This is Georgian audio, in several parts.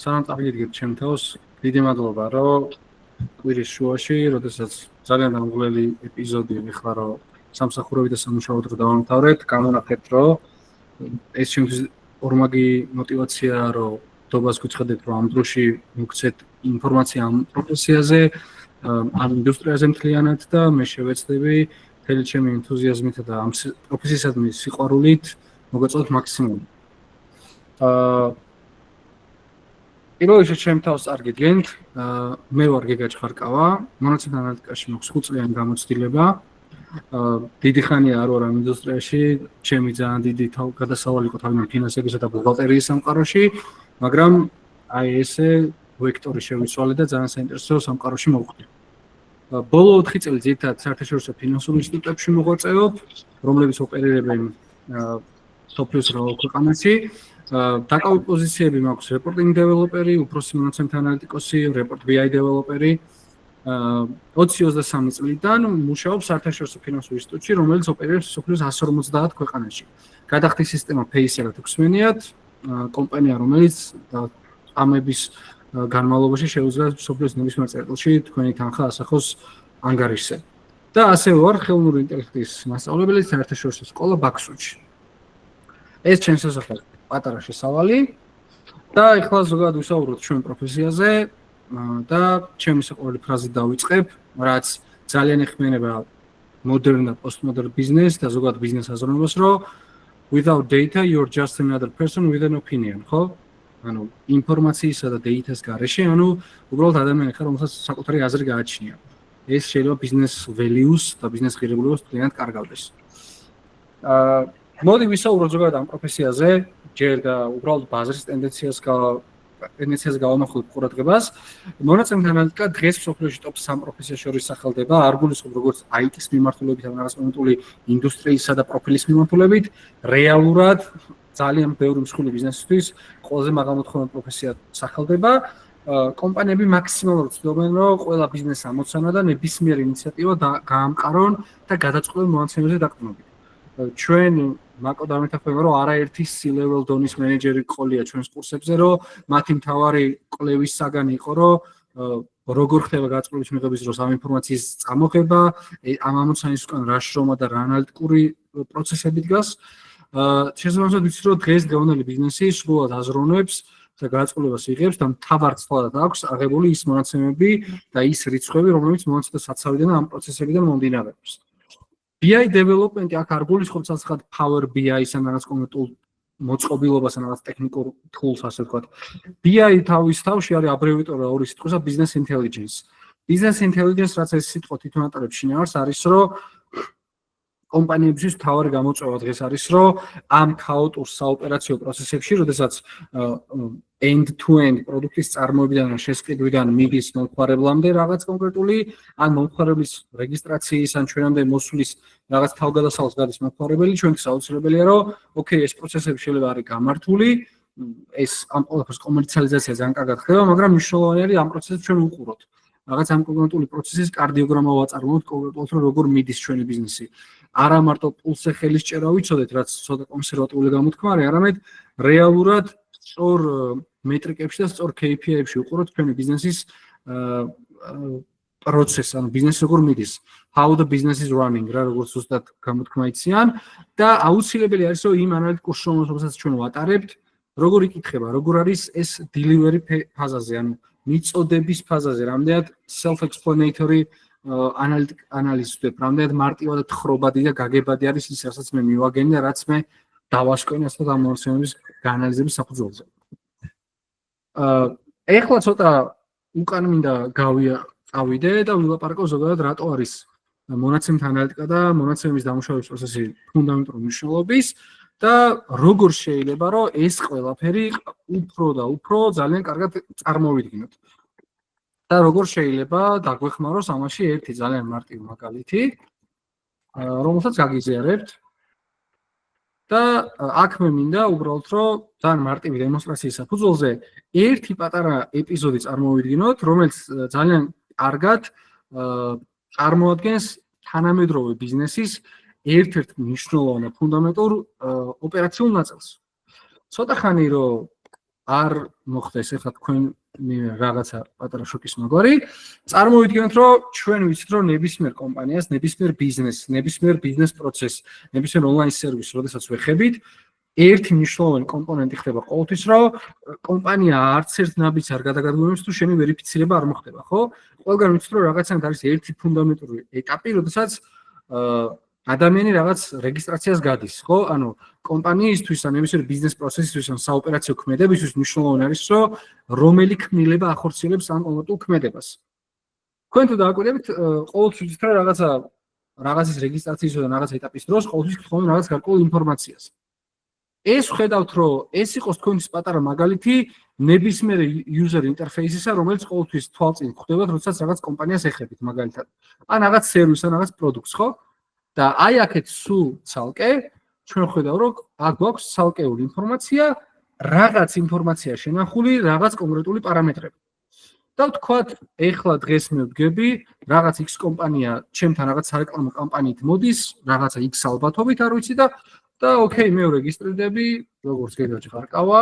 სანამ წავიდეთ ჩემ თავს, დიდი მადლობა, რომ კვირის შუაში, როდესაც ძალიან დამღლელი ეპიზოდი ეხლა რომ სამსახურებით და სამუშაოდ რო დავამთავრეთ, გამონახეთ, რომ ეს ჩემთვის ორმაგი мотиваციაა, რომ დობას გიჩხდეთ, რომ ამ დროში მოგცეთ ინფორმაცია ამ პროფესიაზე, ამ ინდუსტრიაზე მთლიანად და მე შევეცდები მთელი ჩემი ენთუზიაზმით და ამ პროფესიისადმი სიყვარულით მოგაწოდოთ მაქსიმუმი. პირველ რიგში ჩემ თავს არ გიდგენთ, მე ვარ გეგა ჩხარკავა, მონაცემთა ანალიტიკაში მაქვს 5 წლიანი გამოცდილება. დიდი ხანია არ ვარ ამ ინდუსტრიაში, ჩემი ძალიან დიდი გადასავალი იყო თავიდან ფინანსებისა და ბუღალტერიის სამყაროში, მაგრამ აი ესე ვექტორი შევიცვალე და ძალიან საინტერესო სამყაროში მოვხვდი. ბოლო 4 წელი ძირითადად საერთაშორისო ფინანსურ ინსტიტუტებში მოღვაწეობ, რომლებიც ოპერირებენ სოფლის რაულ ქვეყანაში. დაკავებული პოზიციები მაქვს რეპორტინგ დეველოპერი, უფროსი მონაცემთა ანალიტიკოსი, რეპორტ BI დეველოპერი. 20-23 წლიდან მუშაობ საერთაშორისო ფინანსურ ინსტიტუტში, რომელიც ოპერირებს სოფლის 150 ქვეყანაში. გადახდის სისტემა PayServe 16-იად, კომპანია, რომელიც ამების განმავლობაში შეუძლია სოფლის ნებისმიერ წერტილში თქვენი თანხა ასახოს ანგარიშზე. და ასევე ვარ ხელოვნური ინტელექტის მასწავლებელი საერთაშორისო სკოლა ბაქსუჩში. ეს ჩემს შესახებ პატარა შესავალი და ეხლა ზოგადად ვისაუბროთ ჩვენ პროფესიაზე და ჩემი საყვარელი ფრაზით დავიწყებ, რაც ძალიან ეხმიანება modern და postmodern business და ზოგადად ბიზნეს აზროვნებას, რომ without data you're just another person with an opinion, ხო? ანუ ინფორმაციისა და data-ს გარეშე, ანუ უბრალოდ ადამიანი ხარ, რომელსაც საკუთარი აზრი გააჩნია. ეს შეიძლება ბიზნეს values და ბიზნეს ღირებულებას ძალიან კარგავდეს. მოდი ვისაუბროთ ზოგადად ამ პროფესიაზე, ჯერ და უბრალოდ ბაზრის ტენდენციას გავამახვილებ ყურადღებას. მონაცემთა ანალიტიკა დღეს მსოფლიოში ტოპ 3 პროფესიას შორის სახელდება, არ გულისხმობ როგორც IT-ს მიმართულებით, ან რაღაც მომენტული ინდუსტრიისა და პროფილის მიმართულებით, რეალურად ძალიან ბევრი მსხვილი ბიზნესისთვის ყველაზე მაღალმოთხოვნად პროფესია სახელდება. კომპანიები მაქსიმალურად ცდილობენ, რომ ყველა ბიზნეს ამოცანა და ნებისმიერ ინიციატივა გაამყარონ და გადაწყობილ მონაცემებზე დაყრდნობით. ჩვენ მაკო დამეთანხმება, რომ არაერთი C-level დონის მენეჯერი ყოლია ჩვენს კურსებზე, რომ მათი მთავარი კვლევის საგანი იყო, რომ როგორ ხდება გაწყობილის მიღების დროს ამ ინფორმაციის წამოღება, ამ ამოცანის უკან რა შრომა და რა ანალიტიკური პროცესები დგას. შესაბამისად ვიცი, რომ დღეს გეონელი ბიზნესი სრულად აზროვნებს და გაწყობილებას იღებს და მთავარ ცვლადად აქვს აღებული ის მონაცემები და ის რიცხვები, რომლებიც მონაცემთა საცავიდან ამ პროცესებიდან მომდინარეობს. BI development-ი აქ არ გულისხმობს ასხად Power BI-ს ან რაღაც კონკრეტულ მოწყობილობას ან რაღაც ტექნიკურ tools ასე ვთქვათ. BI თავის თავში არის აბრევიატურა ორი სიტყვისა business intelligence. Business intelligence რაც ეს სიტყვა თვითონ ატარებს შინაარს არის, რომ კომპანიებისთვის მთავარი გამოწვევა დღეს არის, რომ ამ ქაოტურ საოპერაციო პროცესებში, როდესაც end-to-end პროდუქტის წარმოებიდან ან შესყიდვიდან მიდის მომხმარებლამდე რაღაც კონკრეტული, ან მომხმარებლის რეგისტრაციის ან ჩვენამდე მოსვლის რაღაც თავგადასავალს გადის მომხმარებელი, ჩვენთვის აუცილებელია, რომ ოკეი, ეს პროცესები შეიძლება არის გამართული, ეს ამ ყველაფერს კომერციალიზაცია ძალიან კარგად ხდება, მაგრამ მნიშვნელოვანი არის ამ პროცესს ჩვენ უყუროთ. რაღაც ამ კონკრეტული პროცესის კარდიოგრამა ვაწარმოოთ კონკრეტულად, რომ როგორ მიდის ჩვენი ბიზნესი. არა მარტო პულსზე ხელისჭერა ვიცოდეთ, რაც ცოტა კონსერვატიული გამოთქმა არის, არამედ რეალურად სწორ მეტრიკებში და სწორ KPI-ებში უყუროთ ჩვენი ბიზნესის პროცესს, ანუ ბიზნესი როგორ მიდის, how the business is running, რა როგორც ზუსტად გამოთქმა იციან და აუცილებელი არის, რომ იმ ანალიტიკურ შრომას, რომელსაც ჩვენ ვატარებთ, როგორ იკითხება, როგორ არის ეს delivery ფაზაზე, ანუ მიწოდების ფაზაზე, რამდენად self-explanatory ანალიზს ვდებ, რამდენად მარტივად და თხრობადი და გაგებადი არის ის, რასაც მე მივაგენი და რაც მე დავასკვნე ასეთ ამ მონაცემების გაანალიზების საფუძველზე. ეხლა ცოტა უკან მინდა გავიდე და ვილაპარაკო ზოგადად რატო არის მონაცემთა ანალიტიკა და მონაცემების დამუშავების პროცესი ფუნდამენტური მნიშვნელობის და როგორ შეიძლება, რომ ეს ყველაფერი უფრო და უფრო ძალიან კარგად წარმოვიდგინოთ. და როგორ შეიძლება დაგვეხმაროს ამაში ერთი ძალიან მარტივი მაგალითი, რომელსაც გაგიზიარებთ. და აქ მე მინდა უბრალოდ რომ ძალიან მარტივი დემონსტრაციის საფუძველზე ერთი პატარა ეპიზოდი წარმოვიდგინოთ, რომელიც ძალიან კარგად წარმოადგენს თანამედროვე ბიზნესის ერთ-ერთ მნიშვნელოვან და ფუნდამენტურ ოპერაციულ ნაწილს. ცოტა ხანი რომ არ მოხდეს ეხლა თქვენ რაღაცა პატარა შოკის მაგვარი. წარმოვიდგინოთ, რომ ჩვენ ვიცით, რომ ნებისმიერ კომპანიას, ნებისმიერ ბიზნესს, ნებისმიერ ბიზნეს პროცესს, ნებისმიერ ონლაინ სერვისს, როდესაც ვეხებით, ერთი მნიშვნელოვანი კომპონენტი ხდება ყოველთვის, რომ კომპანია არც ერთ ნაბიჯს არ გადაგადგმებს თუ შენი ვერიფიცირება არ მოხდება, ხო? ყველგან ვიცით, რომ რაღაცნაირად არის ერთი ფუნდამენტური ეტაპი, როდესაც ადამიანი რაღაც რეგისტრაციას გადის, ხო? ანუ კომპანიისთვის ან ნებისმიერ ბიზნეს პროცესისთვის ან საოპერაციო ქმედებისთვის მნიშვნელოვანი არის, რომ რომელი ქმნილება ახორციელებს ამ კონკრეტულ ქმედებას. თქვენ თუ დააკვირდებით, ყოველთვის ვიცით, რომ რაღაცის რეგისტრაციის და რაღაც ეტაპის დროს ყოველთვის გთხოვენ რაღაც გარკვეულ ინფორმაციას. ეს ვხედავთ, რომ ეს იყოს თქვენთვის პატარა მაგალითი ნებისმიერ user interface-ისა, რომელიც ყოველთვის თვალწინ გვხვდებათ, როდესაც რაღაც კომპანიას ეხებით მაგალითად. ან რაღაც სერვისს, ან რაღაც პროდუქტს, ხო? და აი აქეთ სულ ცალკე ჩვენ ხედავ, რომ აქ გვაქვს ცალკეული ინფორმაცია, რაღაც ინფორმაცია შენახული, რაღაც კონკრეტული პარამეტრები. და ვთქვათ, ეხლა დღეს მე ვდგები, რაღაც X კომპანია ჩემთან რაღაც სარეკლამო კამპანიით მოდის, რაღაცა X ალბათობით არ ვიცი და ოკეი, მე ვრეგისტრირდები, როგორც გეგმაში ხარკავა.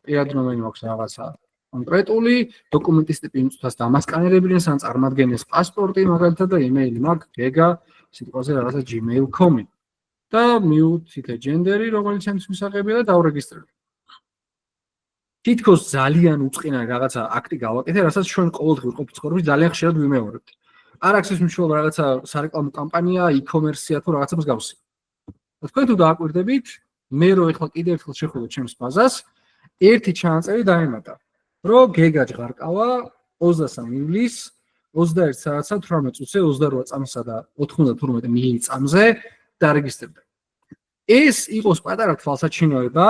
პირადნომენი მაქვს რაღაცა კონკრეტული, დოკუმენტის ტიპი იმწუთას დამასკანერებინეს, ან წარმადგენეს პასპორტი, მაგალითად და იმეილი მაქვს, გეგა, სიტყვაზე რაღაცა gmail.com-ი. და მივუცით ჯენდერი, რომელიც ჩემთვის მისაღებია და დავრეგისტრირებ. თითქოს ძალიან უწყინა რაღაცა აქტი გავაკეთე, რასაც ჩვენ ყოველდღიურ ყოფის ცხოვრებაში ძალიან ხშირად ვიმეორებთ. არ აქვს ეს მნიშვნელობა რაღაცა სარეკლამო კამპანია, e-commerce-ია თუ რაღაცა მსგავსი. თქვენ თუ დააკვირდებით, მე რო ეხლა კიდევ ერთხელ შეხვედრ ჩემს ბაზას, ერთი ჩანაწერი დაემატა, რომ გეგა ჟღარკავა 23 ივლისს 21 საათსა 18 წუთზე 28 წამსა და 98 მილიწამზე დარეგისტრირდა. ეს იყოს პატარა თვალსაჩინოება,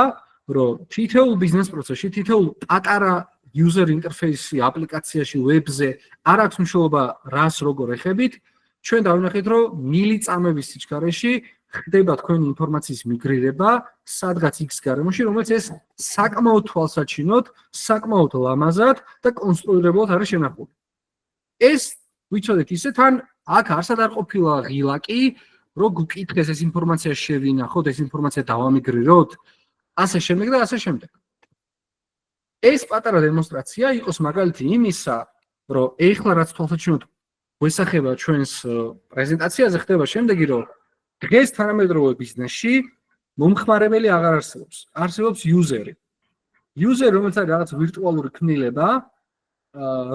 რომ თითოეულ ბიზნეს პროცესში, თითოეულ პატარა user interface-ი, აპლიკაციაში, web-ზე არ აქვს მნიშვნელობა რას როგორ ეხებით, ჩვენ დავინახეთ, რომ მილიწამების სიჩქარეში ხდება თქვენი ინფორმაციის მიგრირება სადღაც X გარემოში, რომელიც ეს საკმაოდ თვალსაჩინოდ, საკმაოდ ლამაზად და კონსტრუირებულად არის შენახული. ეს ვიცოდეთ ისე თან აქ არსად არ ყოფილა ღილაკი, რომ გკითხეს ეს ინფორმაცია შევინახოთ, ეს ინფორმაცია დავამიგრიროთ, ასე შემდეგ და ასე შემდეგ. ეს პატარა დემონსტრაცია იყოს მაგალითი იმისა, რომ ეხლა რაც თვალსაჩინოდ გვესახება ჩვენს პრეზენტაციაზე, ხდება შემდეგი, რომ დღეს თანამედროვე ბიზნესში მომხმარებელი აღარ არსებობს. არსებობს user-ი. User, რომელიც არის რაღაც ვირტუალური ქმნილება,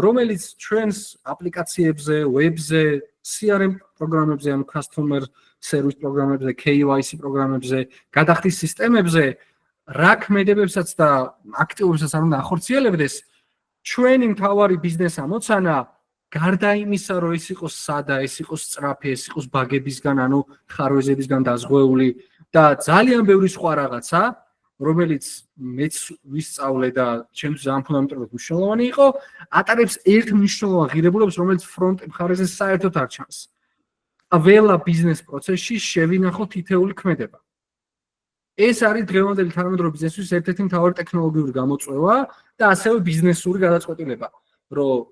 რომელიც ჩვენს აპლიკაციებზე, web-ზე, CRM პროგრამებზე, ანუ customer service პროგრამებზე, KYC პროგრამებზე, გადახდის სისტემებზე, რა ქმედებებსაც და აქტივობებსაც არ უნდა ახორციელებდეს, ჩვენი მთავარი ბიზნეს ამოცანა გარდა იმისა, რომ ეს იყოს სადა, ეს იყოს სწრაფი, ეს იყოს ბაგებისგან, ანუ ხარვეზებისგან დაზღვეული და ძალიან ბევრი სხვა რაღაცა, რომელიც მეც ვისწავლე და ჩემთვის ძალიან ფუნდამენტურად მნიშვნელოვანი იყო, ატარებს ერთ მნიშვნელოვან ღირებულებას, რომელიც ფრონტ მხარეზე საერთოდ არ ჩანს. ყველა ბიზნეს პროცესში შევინახოთ თითეული ქმედება. ეს არის დღევანდელი თანამედროვე ბიზნესის ერთ-ერთი მთავარი ტექნოლოგიური გამოწვევა და ასევე ბიზნესური გადაწყვეტილება, რომ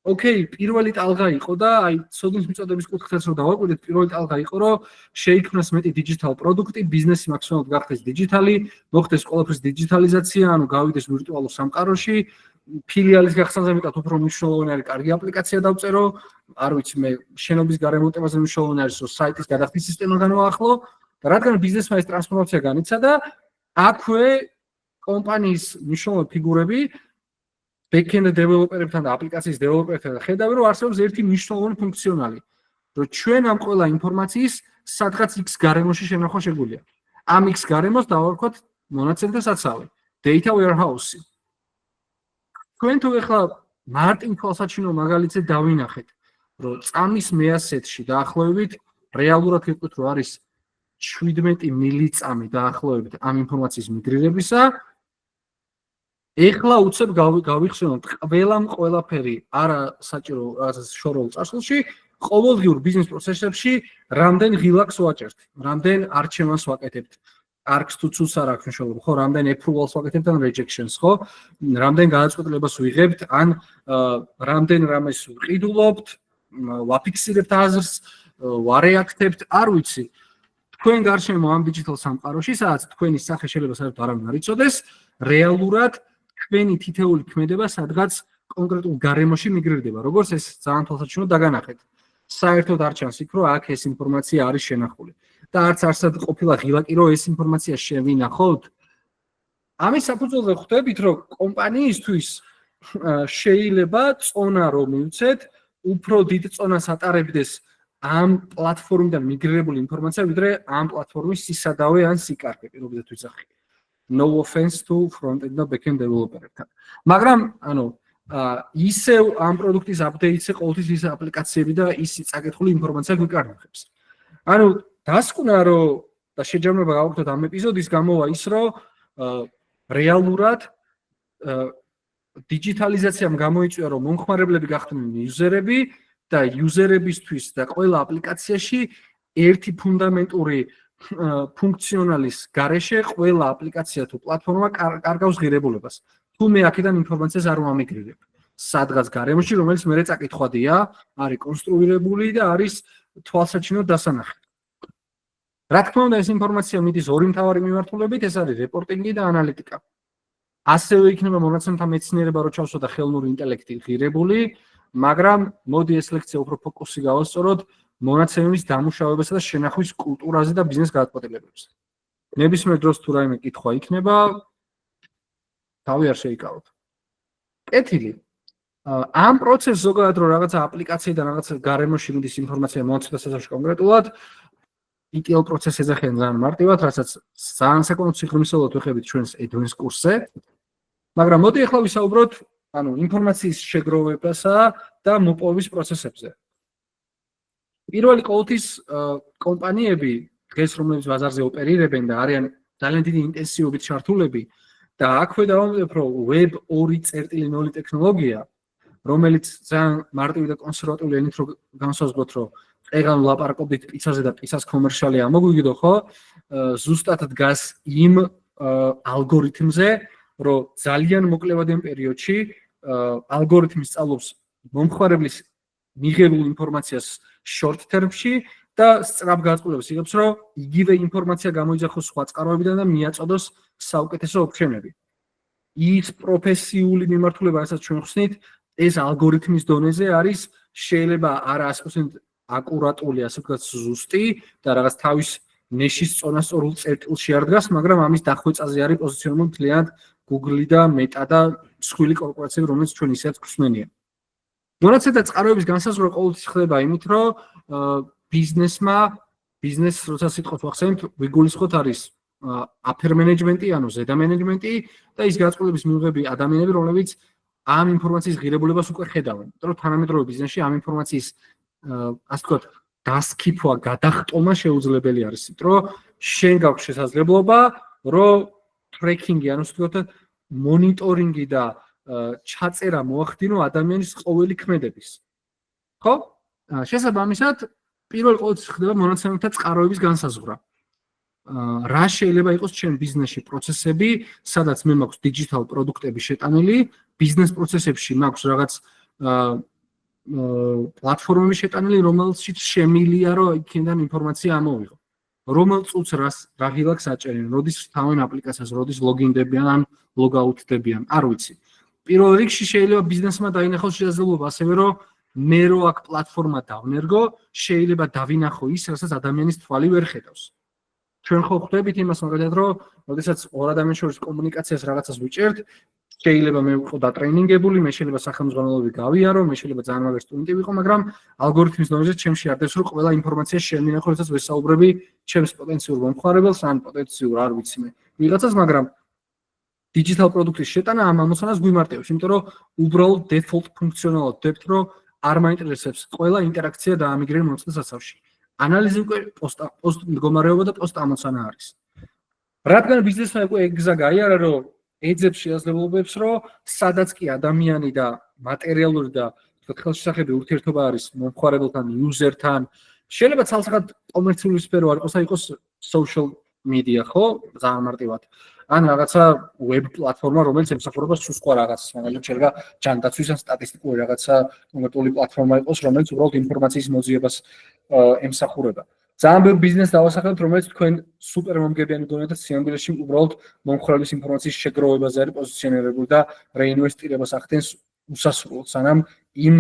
ოკეი, პირველი ტალღა იყო და აი სოდნის მიწოდების კუთხითაც რომ დავაკვირდეთ, პირველი ტალღა იყო, რომ შეიქმნას მეტი დიჯიტალ პროდუქტი, ბიზნესი მაქსიმალურად გახდეს დიჯიტალი, მოხდეს ყველაფრის დიჯიტალიზაცია, ანუ გავიდეს ვირტუალურ სამყაროში, ფილიალის გახსნაზე მეტად უფრო მნიშვნელოვანი არის კარგი აპლიკაცია დავწერო, არ ვიცი მე შენობის გარემონტებაზე მნიშვნელოვანი არის, რომ საიტის გადახდის სისტემა განვაახლო და რადგან ბიზნესმა ეს ტრანსფორმაცია განიცადა, აქვე კომპანიის მნიშვნელოვანი ფიგურები backend developer-ებთან და აპლიკაციის developer-ებთან ხედავენ, რომ არსებობს ერთი მნიშვნელოვანი ფუნქციონალი, რომ ჩვენ ამ ყველა ინფორმაციის სადღაც X გარემოში შენახვა შეგვიძლია. ამ X გარემოს დავარქვათ მონაცემთა საცავი, data warehouse-ი. თქვენ თუ ეხლა მარტინ თვალსაჩინო მაგალითზე დავინახეთ, რომ წამის მეასეთში დაახლოებით რეალურად გეტყვით, რომ არის 17 მილიწამი დაახლოებით ამ ინფორმაციის მიგრირებისა. ეხლა უცებ გავიხსენოთ ყველაფერი არა საჭირო რაღაცა შორეულ წარსულში, ყოველდღიურ ბიზნეს პროცესებში რამდენ ღილაკს ვაჭერთ, რამდენ არჩევანს ვაკეთებთ. არქს თუ ცუს არ აქვს მნიშვნელობა, ხო, რამდენ approval-ს ვაკეთებთ ან rejections, ხო? რამდენ გადაწყვეტილებას ვიღებთ, ან რამდენ რამეს ვყიდულობთ, ვაფიქსირებთ აზრს, ვარეაქტებთ, არ ვიცი. თქვენ გარშემო ამ digital სამყაროში, სადაც თქვენი სახე შეიძლება საერთოდ არავინ არ იცოდეს, რეალურად თქვენი თითეული ქმედება სადღაც კონკრეტულ გარემოში მიგრირდება. როგორც ეს ძალიან თვალსაჩინო დაგანახეთ. საერთოდ არ ჩანს იქ, რომ აქ ეს ინფორმაცია არის შენახული. და არც არსად ყოფილა ღილაკი, რომ ეს ინფორმაცია შევინახოთ. ამის საფუძველზე ხვდებით, რომ კომპანიისთვის შეიძლება წონა რომ მივცეთ, უფრო დიდ წონას ატარებდეს ამ პლატფორმიდან მიგრირებული ინფორმაცია, ვიდრე ამ პლატფორმის სისადავე ან სიკარგე, პირობითად ვიძახი. No offense to front-end და back-end developer-ებთან. მაგრამ, ისევ ამ პროდუქტის აპდეიტზე ყოველთვის ის აპლიკაციები და ის წაკითხული ინფორმაცია გვიკარნახებს. დასკვნა რომ და შეჯამება გავაკეთოთ ამ ეპიზოდის გამოვა ის, რომ რეალურად დიჯიტალიზაციამ გამოიწვია, რომ მომხმარებლები გახდნენ იუზერები და იუზერებისთვის და ყველა აპლიკაციაში ერთი ფუნდამენტური ფუნქციონალის გარეშე ყველა აპლიკაცია თუ პლატფორმა კარგავს ღირებულებას. თუ მე აქედან ინფორმაციას არ ვამიგრირებ. სადღაც გარემოში, რომელიც მერე წაკითხვადია, არის კონსტრუირებული და არის თვალსაჩინო დასანახი. რა თქმა უნდა, ეს ინფორმაცია მიდის ორი მთავარი მიმართულებით, ეს არის რეპორტინგი და ანალიტიკა. ასევე იქნება მონაცემთა მეცნიერება, რო ჩავსვა და ხელოვნური ინტელექტი ღირებული, მაგრამ მოდი ეს ლექცია უფრო ფოკუსი გავასწოროთ მონაცემების დამუშავებასა და შენახვის კულტურაზე და ბიზნეს გადაწყვეტილებებზე. ნებისმიერ დროს თუ რაიმე კითხვა იქნება, თავი არ შეიკავოთ. კეთილი. ამ პროცესს ზოგადად რო რაღაცა აპლიკაციიდან რაღაცა გარემოში მიდის ინფორმაცია მონაცემთა სასწავლოში კონკრეტულად, ETL პროცესს ეძახიან ძალიან მარტივად, რასაც ძალიან საკონო სიღრმისეულად ვეხებით ჩვენს advanced კურსზე. მაგრამ მოდი ახლა ვისაუბროთ, ინფორმაციის შეგროვებასა და მოპოვების პროცესებზე. პირველი ყოველთვის კომპანიები დღეს რომლებიც ბაზარზე ოპერირებენ და არიან ძალიან დიდი ინტენსივობით ჩართულები და აქვე დავამატებ, რომ Web 2.0 ტექნოლოგია, რომელიც ძალიან მარტივი და კონსერვატიული ენით რო განსაზღვროთ, რომ ეგან ვლაპარაკობდით პიცაზე და პიცას კომერციალი ამოგვიგდო, ხო? ზუსტად დგას იმ ალგორითმზე, რომ ძალიან მოკლევადიან პერიოდში ალგორითმი სწავლობს მომხმარებლის მიღებულ ინფორმაციას short term-ში და სწრაფ გადაწყვეტილებას იღებს, რომ იგივე ინფორმაცია გამოიძახოს სხვა წყაროებიდან და მიაწოდოს საუკეთესო ოპშენები. ის პროფესიული მიმართულება, რასაც ჩვენ ხსნით, ეს ალგორითმის დონეზე არის, შეიძლება არა 100% აკურატული, ასე ვთქვათ, ზუსტი და რაღაც თავის ნეშის წონასწორულ წერტილში არ დგას, მაგრამ ამის დახვეწაზე არის პოზიციონირებული მთლიანად Google და Meta და სხვილი კორპორაციები, რომელიც ჩვენ ისეც გვსმენია. მონაცემთა წყაროების განსაზღვრა ყოველთვის ხდება იმით, რომ ბიზნესს როცა სიტყვას ვახსენებთ, ვიგულისხმოთ არის upper management-ი, ანუ ზედა მენეჯმენტი და ის გადაწყვეტილების მიღები ადამიანები, რომლებიც ამ ინფორმაციის ღირებულებას უკვე ხედავენ. იმიტომ რომ თანამედროვე ბიზნესში ამ ინფორმაციის ასე ვთქვათ, დასქიფვა, გადახტომა შეუძლებელი არის, იმიტომ რომ შენ გაქვს შესაძლებლობა, რომ ტრეკინგი, ანუ ასე ვთქვათ, მონიტორინგი და ჩაწერა მოახდინო ადამიანის ყოველი ქმედების. ხო? შესაბამისად, პირველ ყოველთვის ხდება მონაცემთა წყაროების განსაზღვრა. რა შეიძლება იყოს ჩემ ბიზნესში პროცესები, სადაც მე მაქვს digital პროდუქტები შეტანილი, ბიზნეს პროცესებში მაქვს რაღაც პლატფორმები შეტანილი, რომელშიც შემილია, რომ იქიდან ინფორმაცია ამოვიღო. რომელ წუთს რა ღილაკს აჭერენ, როდის თავენ აპლიკაციას, როდის ლოგინდებიან ან ლოგაუთდებიან, არ ვიცი. პირველ რიგში შეიძლება ბიზნესმა დაინახოს შესაძლებლობა ასევე, რომ მე რო აქ პლატფორმა დავნერგო, შეიძლება დავინახო ის, რასაც ადამიანის თვალი ვერ ხედავს. ჩვენ ხო ხვდებით იმას მაგალითად, რომ როდესაც ორ ადამიანის შორის კომუნიკაციას რაღაცას ვიჭერთ, შეიძლება მე ვიყო დატრეინინგებული, მე შეიძლება სახელმძღვანელოები გავიარო, მე შეიძლება ძალიან მაგარი სტუდენტი ვიყო, მაგრამ ალგორითმის დონეზე ჩემში არ დევს, რომ ყველა ინფორმაცია შემინახო, რასაც ვესაუბრები ჩემს პოტენციურ მომხმარებელს ან პოტენციურ არ ვიცი მე ვიღაცას, მაგრამ digital პროდუქტის შეტანა ამ ამოცანას გვიმარტივებს, იმიტომ რომ უბრალოდ default ფუნქციონალად ვდებთ, რომ არ მაინტერესებს ყველა ინტერაქცია დაამიგრირე მონაცემთა სასწავლში. ანალიზი უკვე post მდგომარეობა და post ამოცანა არის. რადგან ბიზნესმა უკვე ეგ გზა გაიარა, რომ ეძებს შესაძლებლობებს, რომ სადაც კი ადამიანი და მატერიალური და ხელშესახები ურთიერთობა არის მომხმარებელთან, იუზერთან, შეიძლება ცალსახად კომერციული სფერო არ იყოს, იყოს social media, ხო? ძალიან მარტივად. ან რაღაცა web პლატფორმა, რომელიც ემსახურება სულ სხვა რაღაცას, მაგალითად შეიძლება ჯანდაცვის ან სტატისტიკური რაღაცა კონკრეტული პლატფორმა იყოს, რომელიც უბრალოდ ინფორმაციის მოძიებას ემსახურება. ძალიან ბევრ ბიზნესს დავასახელებთ, რომელიც თქვენ სუპერ მომგებიანი გონიათ და სიამბილეში უბრალოდ მომხრეების ინფორმაციის შეგროვებაზე არის პოზიციონირებული და რეინვესტირებას ახდენს უსასრულოდ, სანამ იმ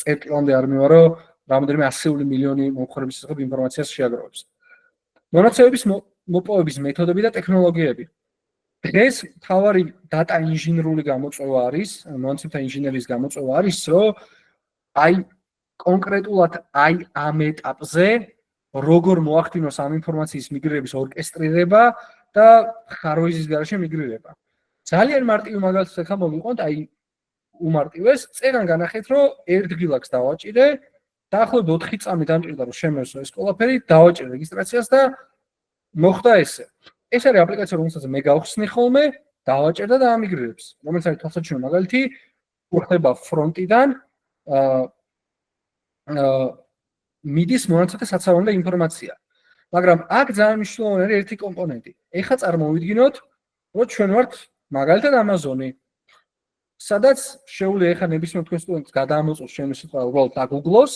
წერტილამდე არ მივა, რომ რამდენიმე ასეული მილიონი მომხრეების შესახებ ინფორმაციას შეაგროვებს. მონაცემების მოპოვების მეთოდები და ტექნოლოგიები. დღეს მთავარი დატა ინჟინერული გამოწვევა არის, მონაცემთა ინჟინერიის გამოწვევა არის, რომ აი კონკრეტულად აი ამ ეტაპზე როგორ მოახდინოს ამ ინფორმაციის მიგრირების ორკესტრირება და ხაროიზის გარეშე მიგრირება. ძალიან მარტივი მაგალითს ახლა მოვიყვანთ, აი უმარტივეს, წერან განახეთ, რომ ერთ ღილაკს დავაჭირე, დაახლოებით 4 წამი დამჭირდა, რომ შემევსო ეს ყველაფერი, დავაჭირე რეგისტრაციას და მოხდა ესე. ეს არის აპლიკაცია, რომელსაც მე გავხსნი ხოლმე, დავაჭერ და დაამიგრირებს. რომელიც არის თვალსაჩინო მაგალითი, ხდება ფრონტიდან მიდის მონაცემთა საცავამდე ინფორმაცია. მაგრამ აქ ძალიან მნიშვნელოვანი არის ერთი კომპონენტი. ეხლა წარმოვიდგინოთ, რომ ჩვენ ვართ მაგალითად Amazon-ი, სადაც შეუძლია ეხლა ნებისმიერ თქვენ სტუდენტს გადაამოწოს ჩემი სიტყვა უბრალოდ დაგუგლოს,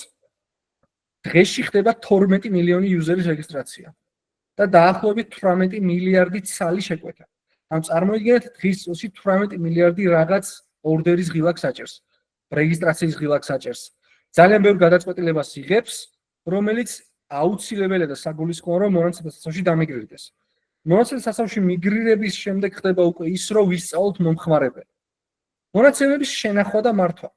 დღეში ხდება 12 მილიონი იუზერის რეგისტრაცია და დაახლოებით 18 მილიარდი ცალი შეკვეთა. ამ წარმოიდგინეთ, დღის წელში 18 მილიარდი რაღაც ორდერის ღილაკს აჭერს, რეგისტრაციის ღილაკს აჭერს. ძალიან ბევრ გადაწყვეტილებას იღებს, რომელიც აუცილებელია და საგულისხმოა, რომ მონაცემთა საცავში დამიგრირდეს. მონაცემთა საცავში მიგრირების შემდეგ ხდება უკვე ის, რომ ვისწავლოთ მომხმარებელი. მონაცემების შენახვა და მართვა.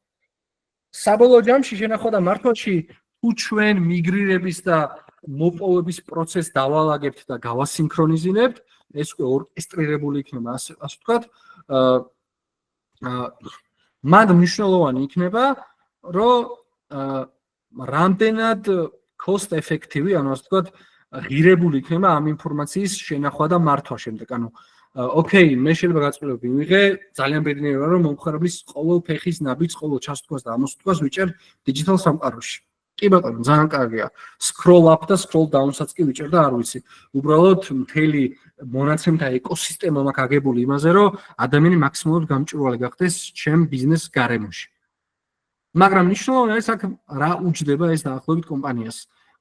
საბოლოო ჯამში შენახვა და მართვაში თუ ჩვენ მიგრირების და მოპოვების პროცესს დავალაგებთ და გავასინქრონიზირებთ, ეს უკვე ორკესტრირებული იქნება, ასე ვთქვათ. მან მნიშვნელოვანი იქნება, რომ რამდენად cost effective, ანუ ასე ვთქვათ, ღირებული იქნება ამ ინფორმაციის შენახვა და მართვა შემდეგ. ანუ ოკეი, მე შეიძლება გაწყვეტილება ვიღე, ძალიან ბედნიერი ვარ, რომ მომხმარებლის ყოველ ფეხის ნაბიჯს, ყოველ ჩასწვას და ამოსწვას ვიჭერ დიჯიტალ სამყაროში. კი ბატონო, ძალიან კარგია. Scroll up და scroll down-საც კი ვიჭერ და არ ვიცი. უბრალოდ მთელი მონაცემთა ეკოსისტემა მაქვს აგებული იმაზე, რომ ადამიანი მაქსიმალურად გამჭვირვალე გახდეს ჩემ ბიზნეს გარემოში. მაგრამ მნიშვნელოვანი არის აქ რა უჯდება ეს დაახლოებით კომპანიას,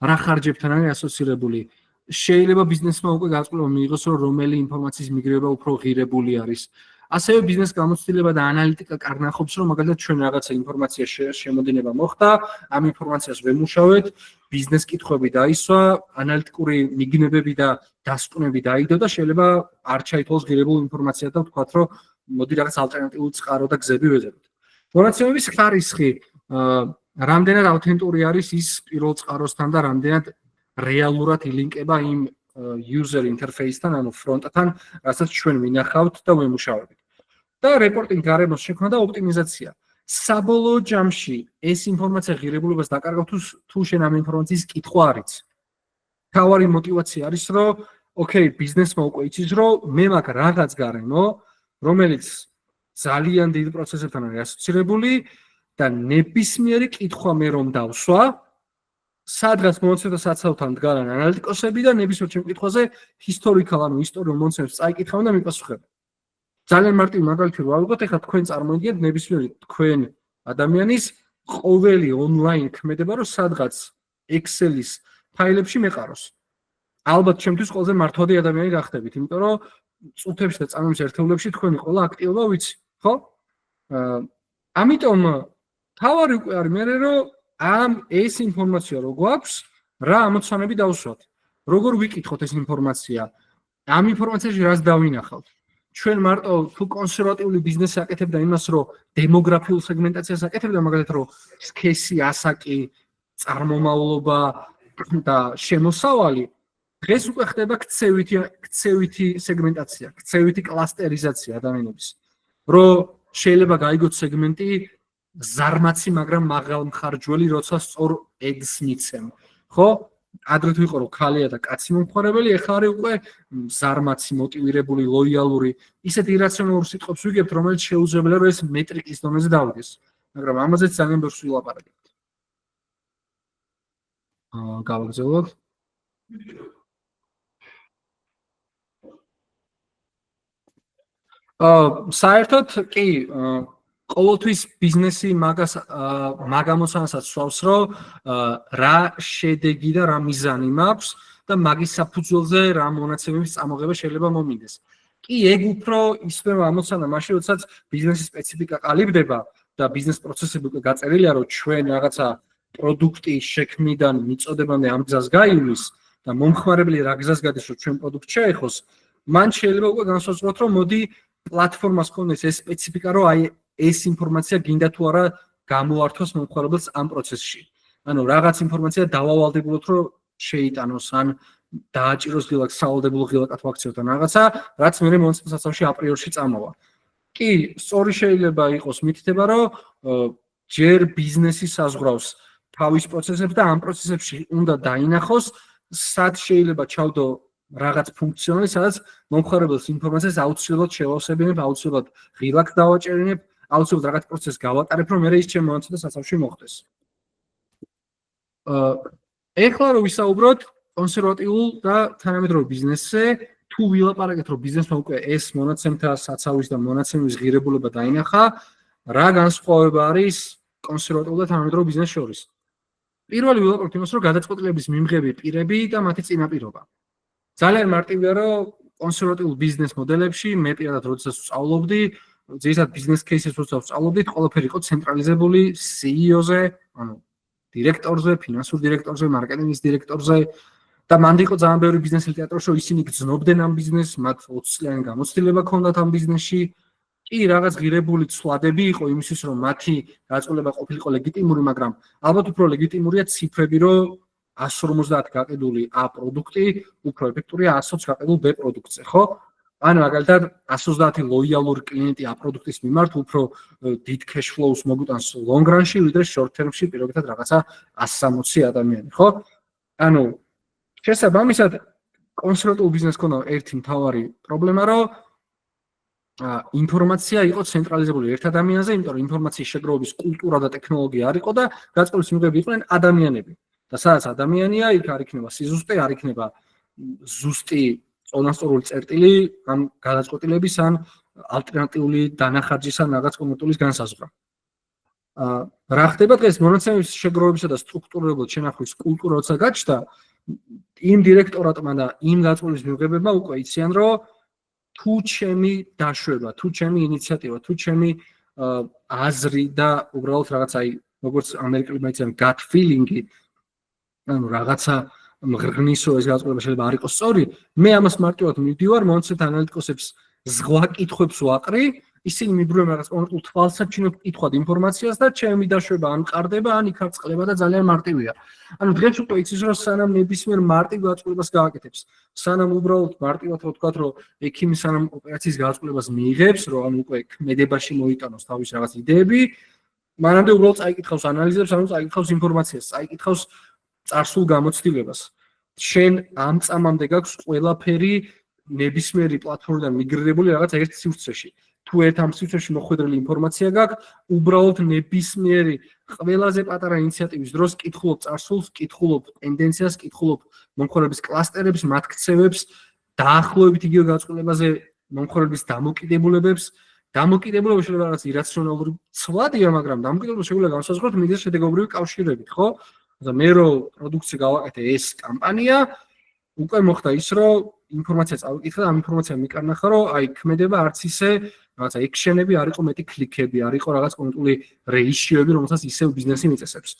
რა ხარჯებთან არის ასოცირებული. შეიძლება ბიზნესმა უკვე გაწყვეტილება მიიღოს, რომ რომელი ინფორმაციის მიგრირება უფრო ღირებული არის. ასევე ბიზნეს გამოცდილება და ანალიტიკა კარნახობს, რომ მაგალითად ჩვენ რაღაცა ინფორმაცია შემოდინება მოხდა, ამ ინფორმაციას ვემუშავეთ, ბიზნეს კითხვები დაისვა, ანალიტიკური მიგნებები და დასკვნები დაიდო და შეიძლება არ ჩაითვალოს ღირებული ინფორმაცია და ვთქვათ, რომ მოდი რაღაც ალტერნატიული წყარო და გზები ვეძებოთ. მონაცემების ხარისხი, რამდენად ავთენტური არის ის პირველ წყაროსთან და რამდენად რეალურად ილინკება იმ user interface-თან, ანუ ფრონტთან, რასაც ჩვენ ვინახავთ და ვემუშავებით. და რეპორტინგ გარემოს შექმნა და ოპტიმიზაცია. საბოლოო ჯამში ეს ინფორმაცია ღირებულებას დაკარგავთ თუ შენ ამ ინფორმაციის კითხვა არის. თავარი мотиваცია არის, რომ ოკეი, ბიზნესმა უკვე იცის, რომ მე მაქვს რაღაც გარემო, რომელიც ძალიან დიდ პროცესებთან არის ასოცირებული და ნებისმიერი კითხვა მე რომ დავსვა, სადღაც მონაცემთა საცავთან დგარან ანალიტიკოსები და ნებისმიერ ჩემ კითხვაზე ჰისტორიკალ, ანუ ისტორიულ მონაცემებს წაიკითხავენ და მიპასუხებენ. ძალიან მარტივი მაგალითი რო ავიღოთ, ეხლა თქვენ წარმოიდგინეთ ნებისმიერი თქვენ ადამიანის ყოველი ონლაინ ქმედება, რომ სადღაც Excel-ის ფაილებში მეყაროს. ალბათ ჩემთვის ყველაზე მართვადი ადამიანი გახდებით, იმიტომ რომ წუთებში და წამების ერთეულებში თქვენი ყველა აქტივობა ვიცი, ხო? ამიტომ თავარი უკვე არის მე რომ ამ ეს ინფორმაცია რო გვაქვს, რა ამოცანები დავსვათ. როგორ ვიკითხოთ ეს ინფორმაცია? ამ ინფორმაციაში რას დავინახავთ? ჩვენ მარტო თუ კონსერვატიული ბიზნესი აკეთებდა იმას, რომ დემოგრაფიულ სეგმენტაციას აკეთებდა, მაგალითად, რომ სქესი, ასაკი, წარმომავლობა და შემოსავალი, დღეს უკვე ხდება ქცევითი სეგმენტაცია, ქცევითი კლასტერიზაცია ადამიანების. რომ შეიძლება გაიგოთ სეგმენტი ზარმაცი, მაგრამ მაღალმხარჯველი, როცა სწორ ეგს მიცემ. ხო? ადრე თუ იყო რომ ქალია და კაცი მომხმარებელი, ეხლა არის უკვე ზარმაცი, მოტივირებული, ლოიალური, ისეთ ირაციონალურ სიტყვებს ვიგებთ, რომელიც შეუძლებელია რომ ეს მეტრიკის დონეზე დავიდეს. მაგრამ ამაზეც ძალიან ბევრს ვილაპარაკებთ. გავაგზავნოთ. საერთოდ კი, ყოველთვის ბიზნესი მაგამოცანასაც სვავს, რომ რა შედეგი და რა მიზანი მაქვს და მაგის საფუძველზე რა მონაცემების წამოღება შეიძლება მომინდეს. კი, ეგ უფრო ისმევა ამოცანა მაშინ, როდესაც ბიზნესის სპეციფიკა ყალიბდება და ბიზნეს პროცესები უკვე გაწერილია, რომ ჩვენ რაღაცა პროდუქტი შექმნიდან მიწოდებამდე ამ გზას გაივლის და მომხმარებელი რა გზას გადის, რომ ჩვენ პროდუქტ შეეხოს, მან შეიძლება უკვე განსაზღვროთ, რომ მოდი პლატფორმას ქონდეს ეს სპეციფიკა, რომ აი ეს ინფორმაცია გინდა თუ არა გამოართოს მომხმარებელს ამ პროცესში. ანუ რაღაც ინფორმაცია დავავალდებულოთ, რომ შეიტანოს ან დააჭიროს ღილაკს, სავალდებულო ღილაკად ვაქციოთ ან რაღაცა, რაც მე მონაცემსაცავში აპრიორში წამოვა. კი, სწორი შეიძლება იყოს მითითება, რომ ჯერ ბიზნესი საზღვრავს თავის პროცესებს და ამ პროცესებში უნდა დაინახოს, სად შეიძლება ჩავდო რაღაც ფუნქციონალი, სადაც მომხმარებელს ინფორმაციას აუცილებლად შევავსებინებ, აუცილებლად ღილაკს დავაჭერინებ, აუცილებლად რაღაც პროცესს გავატარებ, რომ მე ის ჩემ მონაცემსაცავში მოხდეს. ეხლა რომ ვისაუბროთ კონსერვატიულ და თანამედროვე ბიზნესზე, თუ ვილაპარაკეთ, რომ ბიზნესმა უკვე ეს მონაცემთა საცავის და მონაცემების ღირებულება დაინახა, რა განსხვავება არის კონსერვატიულ და თანამედროვე ბიზნეს შორის? პირველი ვილაპარაკეთ იმას, რომ გადაწყვეტილების მიმღები პირები და მათი წინაპირობა. ძალიან მარტივია, რომ კონსერვატიულ ბიზნეს მოდელებში მე პირადად როდესაც ვსწავლობდი, ძირითადად ბიზნეს кейსებს როცა ვსწავლობდით, ყველაფერი იყო ცენტრალიზებული CEO-ზე, ანუ დირექტორზე, ფინანსურ დირექტორზე, მარკეტინგის დირექტორზე და მანდ იყო ძალიან ბევრი ბიზნეს ლიტერატურაში, რომ ისინი გრძნობდნენ ამ ბიზნესს, მათ 20 წლიანი გამოცდილება ჰქონდათ ამ ბიზნესში. კი, რაღაც ღირებული ცვლადები იყო იმისთვის, რომ მათი გაწყვეტილება ყოფილიყო ლეგიტიმური, მაგრამ ალბათ უფრო ლეგიტიმურია ციფრები, რომ 150 გაყიდული A პროდუქტი უფრო ეფექტურია 100-ს გაყიდულ B პროდუქტზე, ხო? ანუ მაგალითად 130 ლოიალური კლიენტი A პროდუქტის მიმართ უფრო დიდ cash flows მოგვიტანს long run-ში, ვიდრე short term-ში პირობითად რაღაცა 160 ადამიანი, ხო? ანუ შესაბამისად კონსერვატიულ ბიზნესს ქონდა ერთი მთავარი პრობლემა, რომ ინფორმაცია იყო ცენტრალიზებული ერთ ადამიანზე, იმიტომ რომ ინფორმაციის შეგროვების კულტურა და ტექნოლოგია არ იყო და გაწყვეტილების მიღები იყვნენ ადამიანები. და სადაც ადამიანია, იქ არ იქნება სიზუსტე, არ იქნება ზუსტი წონასწორული წერტილი ამ გადაწყვეტილების ან ალტერნატიული დანახარჯის ან რაღაც კონკრეტულის განსაზღვრა. რა ხდება დღეს მონაცემების შეგროვებისა და სტრუქტურირებულ შენახვის კულტურა როცა გაჩნდა, იმ დირექტორატმა და იმ გაწყვეტილების მიღებებმა უკვე იციან, რომ თუ ჩემი დაშვება, თუ ჩემი ინიციატივა, თუ ჩემი აზრი და უბრალოდ რაღაც აი როგორც ამერიკელებმა იციან gut feeling-ი, ანუ რაღაცა მღრღნისო ეს გაწყვეტილება შეიძლება არ იყოს სწორი, მე ამას მარტივად მივდივარ, მონაცემთა ანალიტიკოსებს ზღვა კითხვებს ვაყრი, ისინი მიბრუნებენ რაღაც კონკრეტულ თვალსაჩინო კითხვად ინფორმაციას და ჩემი დაშვება ან მყარდება, ან იქარწყლება და ძალიან მარტივია. ანუ დღეს უკვე იცის, რომ სანამ ნებისმიერ მარტივ გაწყვეტილებას გააკეთებს, სანამ უბრალოდ მარტივად რო თქვათ, რომ ექიმი სანამ ოპერაციის გაწყვეტილებას მიიღებს, რომ ანუ უკვე ქმედებაში მოიტანოს თავის რაღაც იდეები, მანამდე უბრალოდ წაიკითხავს ანალიზებს, ანუ წაიკითხავს ინფორმაციას, წაიკითხავს წარსულ გამოცდილებას. შენ ამ წამამდე გაქვს ყველაფერი ნებისმიერი პლატფორმიდან მიგრირებული რაღაც ერთ სივრცეში. თუ ერთ ამ სივრცეში მოხვედრილი ინფორმაცია გაქვს, უბრალოდ ნებისმიერი ყველაზე პატარა ინიციატივის დროს კითხულობ წარსულს, კითხულობ ტენდენციას, კითხულობ მომხმარებლების კლასტერებს, მათ ქცევებს, დაახლოებით იგივე გაწყვეტილებაზე მომხმარებლების დამოკიდებულებებს. დამოკიდებულება შეიძლება რაღაც ირაციონალური ცვლადია, მაგრამ დამოკიდებულება შეგვიძლია განსაზღვროთ მიზეზ შედეგობრივი კავშირებით, ხო? და მე რო პროდუქცია გავაკეთე ეს კამპანია, უკვე მოხდა ის, რომ ინფორმაცია წავიკითხე და ამ ინფორმაცია მიკარნახა, რომ აი ქმედება არც ისე რაღაცა ექშენები, არ იყო მეტი კლიკები, არ იყო რაღაც კონკრეტული რეიშიოები, რომელსაც ისევ ბიზნესი მიწესებს.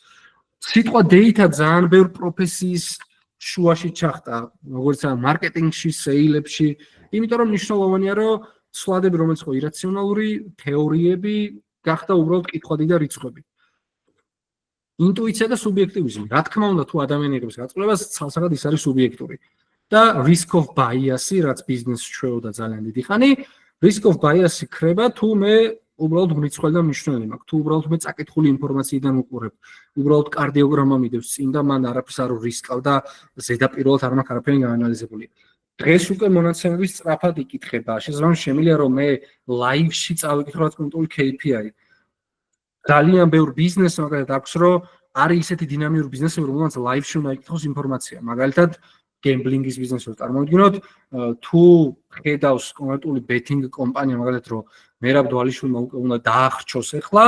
სიტყვა data ძალიან ბევრ პროფესიის შუაში ჩახტა, როგორც მარკეტინგში, სეილებში, იმიტომ რომ მნიშვნელოვანია, რომ ცვლადები, რომელიც იყო ირაციონალური, თეორიები, გახდა უბრალოდ კითხვადი და რიცხვები. ინტუიცია და სუბიექტივიზმი. რა თქმა უნდა, თუ ადამიანი იღებს გაწყვეტილებას, ცალსახად ის არის სუბიექტური. და risk of bias-ი, რაც ბიზნესს ჩვეოდა ძალიან დიდი ხანი, risk of bias-ი ქრება, თუ მე უბრალოდ მრიცხველი და მნიშვნელოვანი მაქვს, თუ უბრალოდ მე წაკითხული ინფორმაციიდან უყურებ, უბრალოდ კარდიოგრამა მიდევს წინ და მან არაფერს არ ვრისკავ და ზედაპირულად არ მაქვს არაფერი გაანალიზებული. დღეს უკვე მონაცემების სწრაფად იკითხება. შესაძლოა შემიძლია რომ მე ლაივში წავიკითხო რაღაც კონკრეტული KPI. ძალიან ბევრ ბიზნესს მაგალითად აქვს, რომ არის ისეთი დინამიური ბიზნესები, რომელსაც ლაივში უნდა იკითხოს ინფორმაცია. მაგალითად, გემბლინგის ბიზნესს რო წარმოვიდგინოთ, თუ ხედავს კონკრეტული ბეტინგ კომპანია მაგალითად რომ მერაბ დვალიშვილმა უნდა დაახრჩოს ახლა,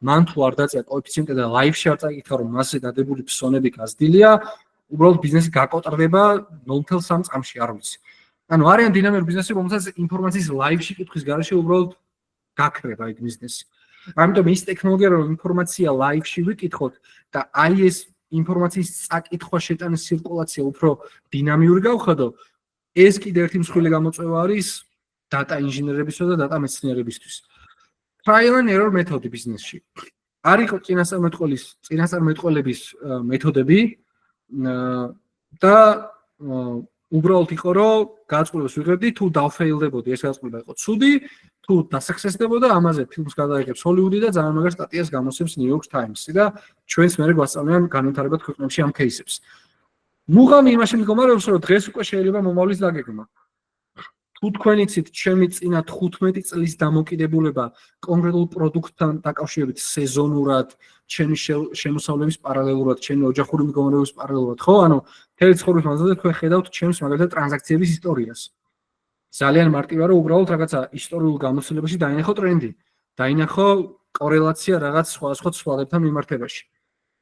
მან თუ არ დაწია კოეფიციენტი და ლაივში არ წაიკითხა რომ მასზე დადებული ფსონები გაზრდილია, უბრალოდ ბიზნესი გაკოტრდება 0.3 წამში, არ ვიცი. ანუ არიან დინამიური ბიზნესები, რომელსაც ინფორმაციის ლაივში კითხვის გარეშე უბრალოდ გაქრება იქ ბიზნესი. ამიტომ ის ტექნოლოგია რომ ინფორმაცია ლაივში ვიკითხოთ და აი ეს ინფორმაციის წაკითხვა შეტანის ცირკულაცია უფრო დინამიური გავხადო, ეს კიდევ ერთი მსხვილი გამოწვევა არის data ინჟინერებისა და data მეცნიერებისთვის. Trial and error მეთოდი ბიზნესში. არის ხო წინასწარმეტყველების მეთოდები და უბრალოდ იყო რომ გაწყვეტილებას ვიღებდი თუ დავფეილდებოდი ეს გაწყვეტილება იყო ცუდი, თუ დასაქსესდებოდა ამაზე ფილმს გადაიღებს ჰოლივუდი და ძალიან მაგარ სტატიას გამოსცემს New York Times-ი და ჩვენს მერე გვასწავლიან განვითარებად ქვეყნებში ამ кейსებს. მუღამი იმაში მდგომარეობს რომ დღეს უკვე შეიძლება მომავლის დაგეგმა. თუ თქვენ იცით ჩემი წინა 15 წლის დამოკიდებულება კონკრეტულ პროდუქტთან დაკავშირებით სეზონურად, ჩემი შემოსავლების პარალელურად, ჩემი ოჯახური მდგომარეობის პარალელურად, ხო? ანუ მთელი ცხოვრების მანძილზე თქვენ ხედავთ ჩემს მაგალითად ტრანზაქციების ისტორიას. ძალიან მარტივია რომ უბრალოდ რაღაცა ისტორიულ გამოცდილებაში დაინახო ტრენდი, დაინახო კორელაცია რაღაც სხვადასხვა ცვალებთან მიმართებაში.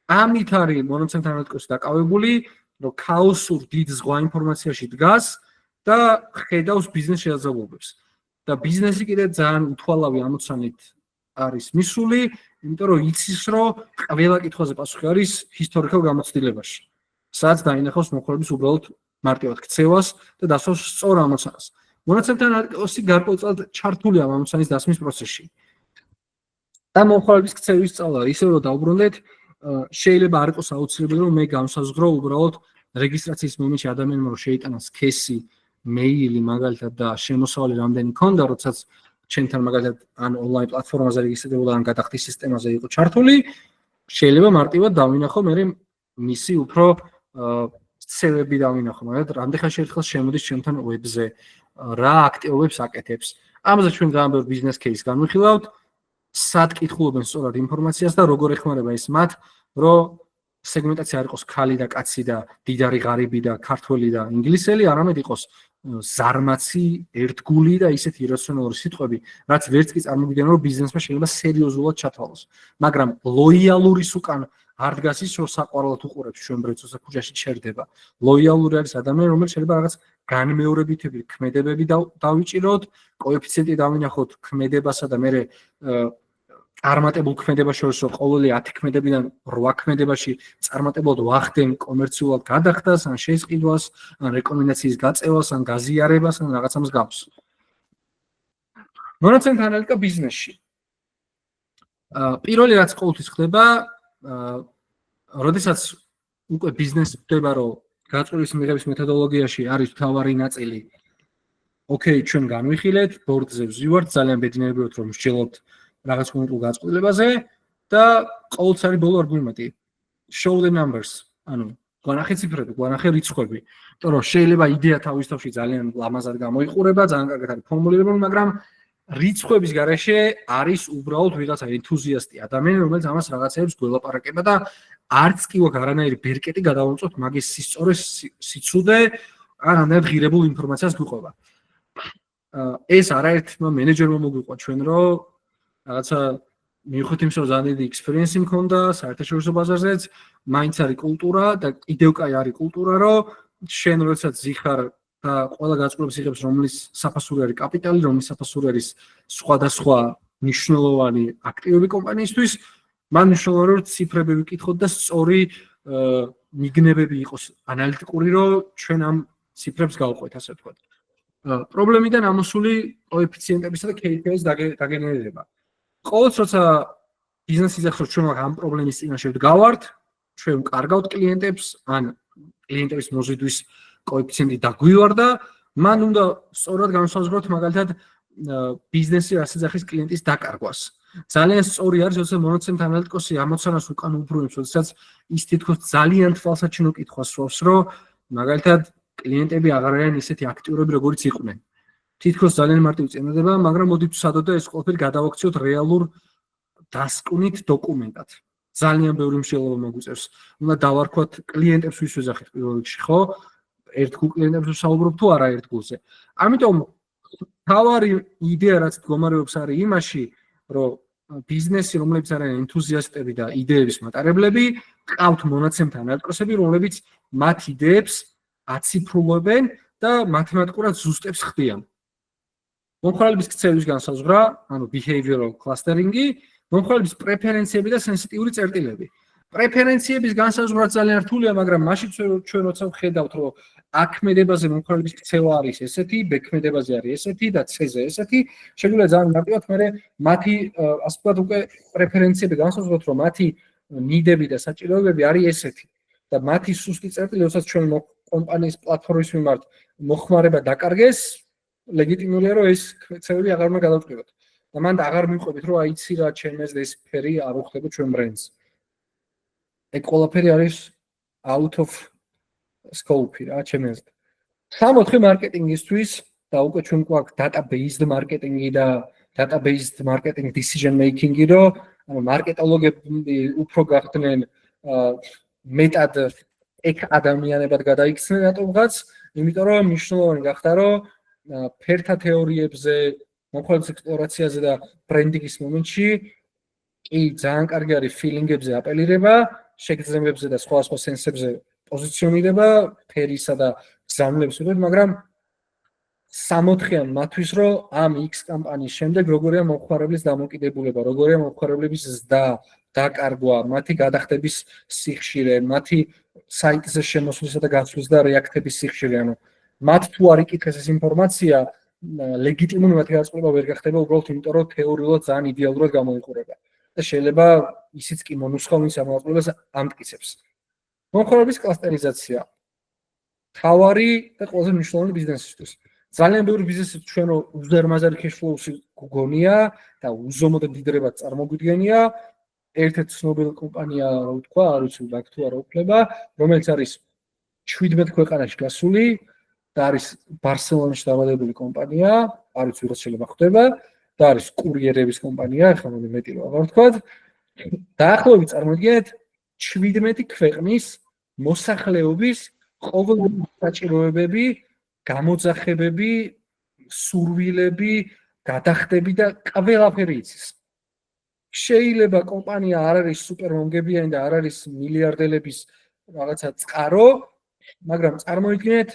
ამით არის მონაცემთან ანალიტიკოსი დაკავებული, რომ ქაოსურ დიდ ზღვა ინფორმაციაში დგას და ხედავს ბიზნეს შესაძლებლობებს. და ბიზნესი კიდე ძალიან უთვალავი ამოცანით არის მისული, იმიტომ რომ იცის რომ ყველა კითხვაზე პასუხი არის ისტორიკულ გამოცდილებაში. სადაც დაინახავს მოხალისის უბრალოდ მარტივად ქცევას და დასვავს სწორ ამოცანას. მონაცემთან ანალიტიკოსი გარკვეულწილად ჩართულია ამოცანის დასმის პროცესში. და მოხალისის ქცევის სწავლა ისე რომ დაუბრუნდეთ, შეიძლება არ იყოს აუცილებელი რომ მე განსაზღვრო უბრალოდ რეგისტრაციის მომენტში ადამიანმა რომ შეიტანოს სქესი, მეილი მაგალითად და შემოსავალი რამდენი ქონდა, როდესაც ჩვენთან მაგალითად ან ონლაინ პლატფორმაზე რეგისტრირებულა ან გადახდის სისტემაზე იყო ჩართული, შეიძლება მარტივად დავინახო მე მისი უფრო ცევები დავინახო, მაგალითად რამდენი ხანში ერთხელ შემოდის ჩვენთან ვებზე, რა აქტივობებს აკეთებს. ამაზე ჩვენ ძალიან ბევრ ბიზნეს кейს განვიხილავთ, სად კითხულობენ სწორად ინფორმაციას და როგორ ეხმარება ეს მათ, რომ სეგმენტაცია არ იყოს ქალი და კაცი და დიდარი ღარიბი და ქართველი და ინგლისელი, არამედ იყოს ზარმაცი, ერთგული და ისეთი ირაციონალური სიტყვები, რაც ვერც კი წარმოგვიდგენა რომ ბიზნესმა შეიძლება სერიოზულად ჩათვალოს. მაგრამ ლოიალურის უკან არ დგას ის, რომ საყვარლად უყურებს ჩვენ ბრეწოს და ქუჩაში ჩერდება. ლოიალური არის ადამიანი, რომელიც შეიძლება რაღაც განმეორებითები ქმედებები დავიჭიროთ, კოეფიციენტი დავინახოთ ქმედებასა და მე წარმატებულ ქმედებას შორის ყოველი 10 ქმედებიდან 8 ქმედებაში წარმატებულად ვახდენ კომერციულად გადახდას, ან შესყიდვას, ან რეკომენდაციის გაწევას, ან გაზიარებას, ან რაღაცა მსგავს. მონაცემთა ანალიტიკა ბიზნესში. პირველი რაც ყოველთვის ხდება, როდესაც უკვე ბიზნესი ხდება, რომ გაწყვეტილის მიღების მეთოდოლოგიაში არის მთავარი ნაწილი. ოკეი, ჩვენ განვიხილეთ, ბორდზე ვზივართ, ძალიან ბედნიერებთ რომ ვსჯელობთ რაღაც კონკრეტულ გაწყვეტილებაზე და ყოველთვის არის ბოლო არგუმენტი. Show the numbers. ანუ გვანახე ციფრები, გვანახე რიცხვები. იმიტომ რომ შეიძლება იდეა თავის თავში ძალიან ლამაზად გამოიყურება, ძალიან კარგად არის ფორმულირებული, მაგრამ რიცხვების გარეშე არის უბრალოდ ვიღაცა ენთუზიასტი ადამიანი, რომელიც ამას რაღაცეებს გველაპარაკება და არც კი ვაქვს არანაირი ბერკეტი გადავამწოთ მაგის სისწორე, სიცუდე, ან ამდენ ღირებულ ინფორმაციას გვიყვება. ეს არაერთმა მენეჯერმა მოგვიყვა ჩვენ რომ რაღაცა მიუხედავად იმისა, რომ ძალიან დიდი ექსპერიენსი მქონდა საერთაშორისო ბაზარზეც, მაინც არის კულტურა და კიდევ კაი არის კულტურა, რომ შენ როდესაც ზიხარ და ყველა გაწყვეტილებას იღებს, რომლის საფასური არის კაპიტალი, რომლის საფასური არის სხვადასხვა მნიშვნელოვანი აქტივები კომპანიისთვის, მან მნიშვნელოვანია რომ ციფრები ვიკითხოთ და სწორი მიგნებები იყოს ანალიტიკური, რომ ჩვენ ამ ციფრებს გავყვეთ, ასე ვთქვათ. პრობლემიდან ამოსული კოეფიციენტებისა და KPI-ის დაგენერირება. ყოველთვის როცა ბიზნესი იზახს ჩვენ ამ პრობლემის წინაშე ვდგავართ, ჩვენ ვკარგავთ კლიენტებს, ან კლიენტების მოზიდვის კოეფიციენტი დაგვივარდა, მან უნდა სწორად განსაზღვროთ მაგალითად ბიზნესი რას ეძახის კლიენტის დაკარგვას. ძალიან სწორი არის, როცა მონაცემთა ანალიტიკოსი ამოცანას უკან უბრუნებს, როდესაც ის თითქოს ძალიან თვალსაჩინო კითხვას სვავს, რომ მაგალითად კლიენტები აღარ არიან ისეთი აქტიურები, როგორიც იყვნენ. თითქოს ძალიან მარტივი წინადადება, მაგრამ მოდით ვსადოთ და ეს ყველაფერი გადავაქციოთ რეალურ დასკვნით დოკუმენტად. ძალიან ბევრი მსჯელობა მოგვიწევს. უნდა დავარქვათ კლიენტებს ვის ვეძახით პირველ რიგში, ხო? ერთგულ კლიენტებს ვსაუბრობ თუ არა ერთგულზე. ამიტომ თავარი იდეა რაც მდგომარეობს არის იმაში, რომ ბიზნესი, რომლებიც არიან ენთუზიასტები და იდეების მატარებლები, ყავთ მონაცემთა ანალიტიკოსები, რომლებიც მათ იდეებს აციფრულებენ და მათემატიკურად ზუსტებს ხდიან. მომხმარებლის ქცევის განსაზღვრა, ანუ behavioral clustering-ი, მომხმარებლის პრეფერენციები და სენსიტიური წერტილები. პრეფერენციების განსაზღვრა ძალიან რთულია, მაგრამ მაშინ ჩვენ როცა ვხედავთ, რომ აქ-ქმედებაზე მომხმარებლის ქცევა არის ესეთი, ბ-ქმედებაზე არის ესეთი და C-ზე ესეთი, შეგვიძლია ძალიან მარტივად მე მათი ასე ვთქვათ უკვე პრეფერენციები განსაზღვროთ, რომ მათი ნიდები და საჭიროებები არის ესეთი და მათი სუსტი წერტილი, როდესაც ჩვენ კომპანიის პლატფორმის მიმართ მოხმარება დაკარგეს, ლეგიტიმურია რომ ეს ქცევები აღარ უნდა გადავწყვეტოთ. და მანდ აღარ მივყვებით რომ აიცი რა ჩემს ეს ფერი არ უხდება ჩვენ ბრენდს. ეგ ყველაფერი არის out of scope რა ჩემს. 64 მარკეტინგისთვის და უკვე ჩვენ გვაქვს data-based marketing-ი და data-based marketing decision making-ი, რომ ანუ მარკეტოლოგები უფრო გახდნენ მეტად ეგ ადამიანებად გადაიქცნენ რატომღაც, იმიტომ რომ მნიშვნელოვანი გახდა რომ ფერთა თეორიებზე, მომხმარებლის ექსპლორაციაზე და ბრენდინგის მომენტში კი ძალიან კარგი არის ფილინგებზე აპელირება, შეგრძნებებზე და სხვა სენსებზე პოზიციონირება, ფერისა და გზავნილების მიხედვით, მაგრამ 64-იან მათვის რომ ამ X კამპანიის შემდეგ როგორია მომხმარებლის დამოკიდებულება, როგორია მომხმარებლების ზრდა, დაკარგვა, მათი გადახდების სიხშირე, მათი საიტზე შემოსვლისა და გასვლის და რეაქტების სიხშირე, ანუ მათ თუ არ იკითხეს ეს ინფორმაცია, ლეგიტიმური მათი გადაწყვეტილება ვერ გახდება უბრალოდ იმიტომ, რომ თეორიულად ძალიან იდეალურად გამოიყურება. და შეიძლება ისიც კი მონუსხავ მის ამოწყებას ამტკიცებს. მომხმარების კლასტერიზაცია. თავარი და ყველაზე მნიშვნელოვანი ბიზნესისთვის. ძალიან ბევრი ბიზნესი ჩვენ უზარმაზარი cash flow-ს გგონია და უზომოდ დიდრებად წარმოგვიდგენია. ერთ-ერთი ცნობილი კომპანია, რა ვთქვა, არ ვიცი მაგ თუ არა უფლება, რომელიც არის 17 ქვეყანაში გასული და არის ბარსელონაში დაბადებული კომპანია, არ ვიცი ვიღაც შეიძლება ხვდება და არის კურიერების კომპანია, ახლა მე მეტი რა ვარ ვთქვა. დაახლოებით წარმოიდგინეთ 17 ქვეყნის მოსახლეობის ყოველდღიური საჭიროებები, გამოძახებები, სურვილები, გადახდები და ყველაფერი იცის. შეიძლება კომპანია არ არის სუპერ მომგებიანი და არ არის მილიარდელების რაღაცა წყარო, მაგრამ წარმოიდგინეთ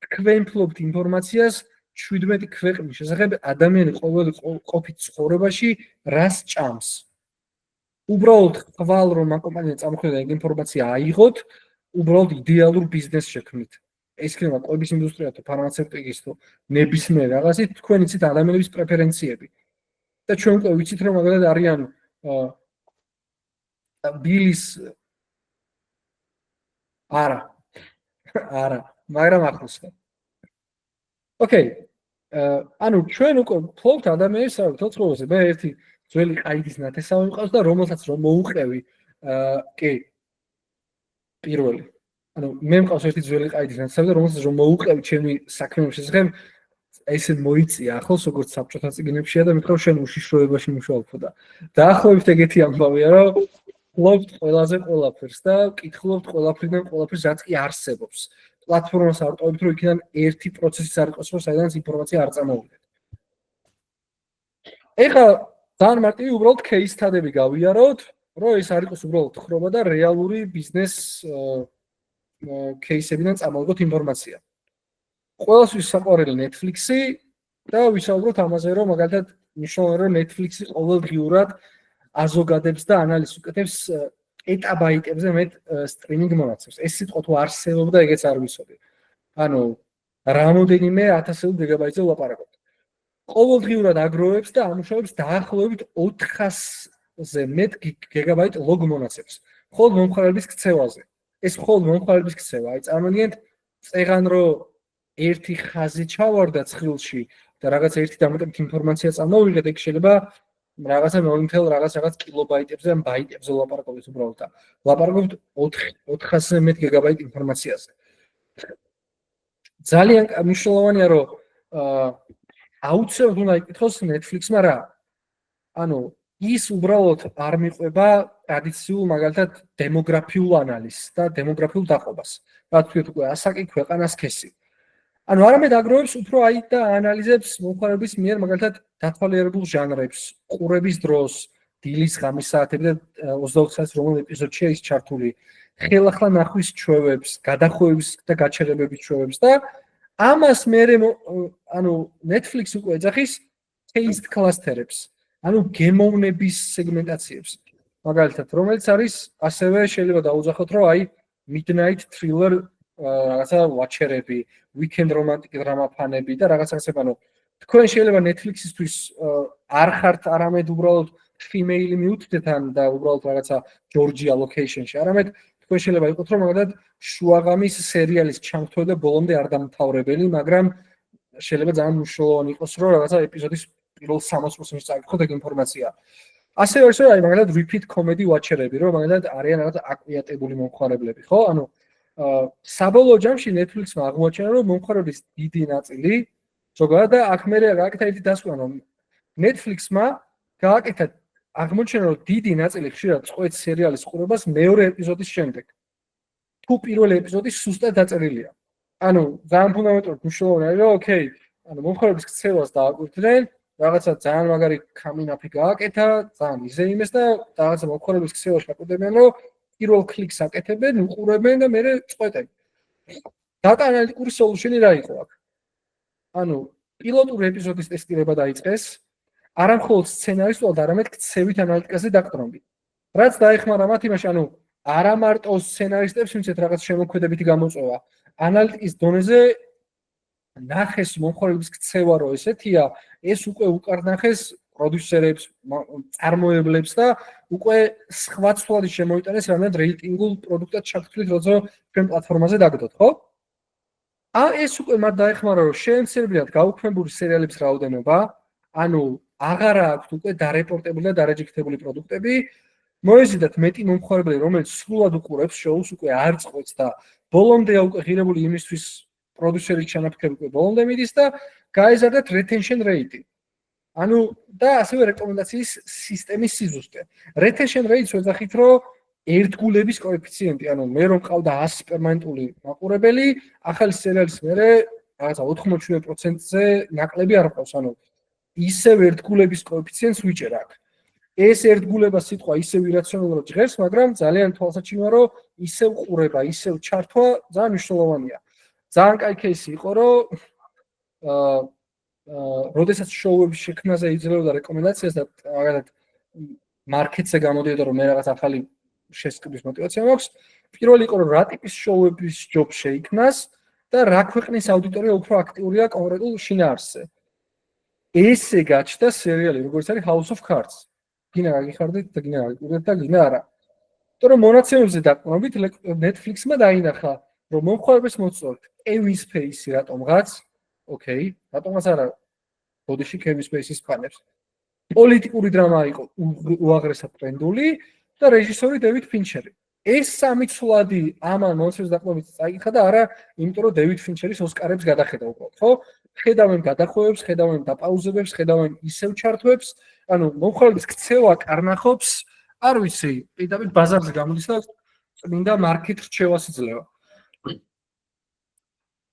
თქვენ ფლობთ ინფორმაციას 17 ქვეყნის შესახებ ადამიანი ყოველი ყოფით ცხოვრებაში რას ჭამს. უბრალოდ ხვალ რომ ამ კომპანიამ წამოხვიდა ეგ ინფორმაცია აიღოთ, უბრალოდ იდეალურ ბიზნეს შექმნით. ეს იქნება კვების ინდუსტრია თუ ფარმაცევტიკის თუ ნებისმიერ რაღაცით თქვენ იცით ადამიანების პრეფერენციები. და ჩვენ უკვე ვიცით რომ მაგალითად არიან ბილის არა, მაგრამ ახლოს ხარ. ოკეი. ანუ ჩვენ უკვე ფლობთ ადამიანებს საერთოდ მე ერთი ძველი ყაიდის ნათესავი მყავს და რომელსაც რომ მოუყევი, კი. პირველი. ანუ მე მყავს ერთი ძველი ყაიდის ნათესავი და რომელსაც რომ მოუყევი ჩემი საქმეების შესახებ, ესე მოიწია ახლოს როგორც საბჭოთა წიგნებშია და მითხრა შენ უშიშროებაში მუშაობ და დაახლოებით ეგეთი ამბავია რომ ფლობთ ყველაზე ყველაფერს და კითხულობთ ყველაფრიდან ყველაფერს რაც კი არსებობს. პლატფორმას არ ტოვებთ რომ იქიდან ერთი პროცესიც არ იყოს რომ საიდანაც ინფორმაცია არ წამოვიდეთ. ეხლა ძალიან მარტივი უბრალოდ case study-ები გავიაროთ, რომ ეს არ იყოს უბრალოდ ხრობა და რეალური ბიზნეს case-ებიდან წამოვიღოთ ინფორმაცია. ყველასთვის საყვარელი Netflix-ი და ვისაუბროთ ამაზე, რომ მაგალითად მნიშვნელოვანია, რომ Netflix-ი ყოველდღიურად აზოგადებს და ანალიზს უკეთებს ეტაბაიტებზე მეტ სტრიმინგ მონაცემს. ეს სიტყვა თუ არსებობდა, ეგეც არ ვიცოდი. ანუ რამოდენიმე 1000 გიგაბაიტზე ვლაპარაკობთ. ყოველდღიურად აგროვებს და ამუშავებს დაახლოებით 400-ზე მეტ გიგაბაიტ ლოგ მონაცემს. მხოლოდ მომხმარებლის ქცევაზე. ეს მხოლოდ მომხმარებლის ქცევა. აი წარმოგიდგენთ, წეღან რომ ერთი ხაზი ჩავარდა ცხილში და რაღაც ერთი დამატებით ინფორმაცია წამოვიღეთ, ეგ შეიძლება რაღაცა 0.რაღაც კილობაიტებზე ან ბაიტებზე ვლაპარაკობთ უბრალოდ და ვლაპარაკობთ 400-ზე მეტ გიგაბაიტ ინფორმაციაზე. ძალიან მნიშვნელოვანია რომ აუცილებლად უნდა იკითხოს Netflix-მა რა. ანუ ის უბრალოდ არ მიყვება ტრადიციულ მაგალითად დემოგრაფიულ ანალიზს და დემოგრაფიულ დაყოფას. რაც თქვით უკვე ასაკი, ქვეყანა, სქესი. ანუ არამედ აგროვებს უფრო და ანალიზებს მომხმარებლის მიერ მაგალითად დათვალიერებულ ჟანრებს, ყურების დროს, დილის ღამის საათები და 24 საათის რომელ ეპიზოდშია ის ჩართული, ხელახლა ნახვის ჩვევებს, გადახვევების და გაჩერებების ჩვევებს და ამას მერე ანუ Netflix უკვე ეძახის taste cluster-ებს. ანუ გემოვნების სეგმენტაციებს. მაგალითად, რომელიც არის ასევე შეიძლება დაუძახოთ, რომ აი midnight thriller რაღაცა watcher-ები, weekend romantic drama ფანები და რაღაცა ანუ თქვენ შეიძლება Netflix-ისთვის არ ხართ არამედ უბრალოდ female mute-თან და უბრალოდ რაღაცა Georgia location-ში, არამედ თქვენ შეიძლება იყოთ, რომ მაგალითად შუაღამის სერიალის ჩამთვლა და ბოლომდე არ დამთავრებელი, მაგრამ შეიძლება ძალიან მნიშვნელოვანი იყოს, რომ რაღაცა ეპიზოდის პირველ 60%-ში წაიკითხოთ ეგ ინფორმაცია. ასევე არის აი მაგალითად repeat comedy watcher-ები, რომ მაგალითად არიან რაღაცა აკვიატებული მომხმარებლები, ხო? ანუ საბოლოო ჯამში Netflix-მა აღმოაჩინა, რომ მომხმარებლის დიდი ნაწილი ზოგადად და აქ მე გააკეთა ერთი დასკვნა, რომ Netflix-მა გააკეთა აღმოჩენა, რომ დიდი ნაწილი ხშირად წყვეტს სერიალის ყურებას მეორე ეპიზოდის შემდეგ. თუ პირველი ეპიზოდი სუსტად დაწერილია. ანუ ძალიან ფუნდამენტურად მნიშვნელოვანია, რომ ოკეი, ანუ მომხმარებლის ქცევას დააკვირდნენ, რაღაცა ძალიან მაგარი coming-up-ი გააკეთა, ძალიან იზეიმეს და რაღაცა მომხმარებლის ქცევაში აკვირდებიან, რომ პირველ კლიკს აკეთებენ, უყურებენ და მერე წყვეტენ. Data analytics solution-ი რა იყო აქ? ანუ პილოტური ეპიზოდის ტესტირება დაიწყეს, არა მხოლოდ სცენარისტულად, არამედ ქცევით ანალიტიკაზე დაკტრომით. რაც დაეხმარა მათ იმაში, ანუ არა მარტო სცენარისტებს მიცეთ რაღაც შემოქმედებითი გამოწვევა. ანალიტიკის დონეზე ნახეს მომხმარებლის ქცევა რო ესეთია, ეს უკვე უკარნახეს პროდიუსერებს, წარმოებლებს და უკვე სხვა ცვლადი შემოიტანეს რამდენად რეიტინგულ პროდუქტად ჩაქცვლით, როცა ჩვენ პლატფორმაზე დაგდოთ, ხო? ეს უკვე მათ დაეხმარა, რომ შეემცირებინათ გაუქმებული სერიალების რაოდენობა, ანუ აღარ აქვთ უკვე დარეპორტებული და დარეჯექტებული პროდუქტები, მოეზიდათ მეტი მომხმარებელი, რომელიც სრულად უყურებს შოუს, უკვე არ წყვეტს და ბოლომდეა უკვე ღირებული იმისთვის პროდიუსერის ჩანაფიქრები უკვე ბოლომდე მიდის და გაეზარდათ retention rate. ანუ და ასევე რეკომენდაციის სისტემის სიზუსტე. Retention rate-ს ვეძახით, რომ ერთგულების კოეფიციენტი, ანუ მე რომ ყავდა 100 პერმანენტული მაყურებელი, ახალი სერიალის მერე რაღაცა 87%-ზე ნაკლები არ ყავს, ანუ ისევ ერთგულების კოეფიციენტს ვიჭერ აქ. ეს ერთგულება სიტყვა ისევ ირაციონალურად ჟღერს, მაგრამ ძალიან თვალსაჩინოა, რომ ისევ ყურება, ისევ ჩართვა ძალიან მნიშვნელოვანია. ძალიან კაი кейსი იყო, რომ როდესაც შოუების შექმნაზე იძლეოდა რეკომენდაციას და მაგალითად მარკეტზე გამოდიოდა, რომ მე რაღაც ახალი შესწავლის мотиваცია მაქვს, პირველი იყო, რომ რა ტიპის შოუების ჯობ შეიქმნას და რა ქვეყნის აუდიტორია უფრო აქტიურია კონკრეტულ შინაარსზე. ესე გაჩნდა სერიალი, როგორც არის House of Cards. გინა გაგიხარდეთ და გინა გაგიყურეთ და გინა არა. იმიტომ რომ მონაცემებზე დაყრდნობით Netflix-მა დაინახა, რომ მომხმარებელს მოწონთ Kevin Spacey რატომღაც, ოკეი, რატომღაც არა ბოდიში Kevin Spacey-ის ფანებს. პოლიტიკური დრამა იყო უაღრესად ტრენდული და რეჟისორი David Fincher-ი. ეს სამი ცვლადი ამან მონაცემებზე დაყრდნობით წაიკითხა და არა, იმიტომ რომ David Fincher-ის ოსკარებს გადახედა უბრალოდ, ხო? ხედავენ გადახვევებს, ხედავენ დაპაუზებებს, ხედავენ ისევ ჩართვებს, ანუ მომხმარებლის ქცევა კარნახობს, არ ვიცი, პირდაპირ ბაზარზე გამოდის და წმინდა მარკეტ რჩევას იძლევა.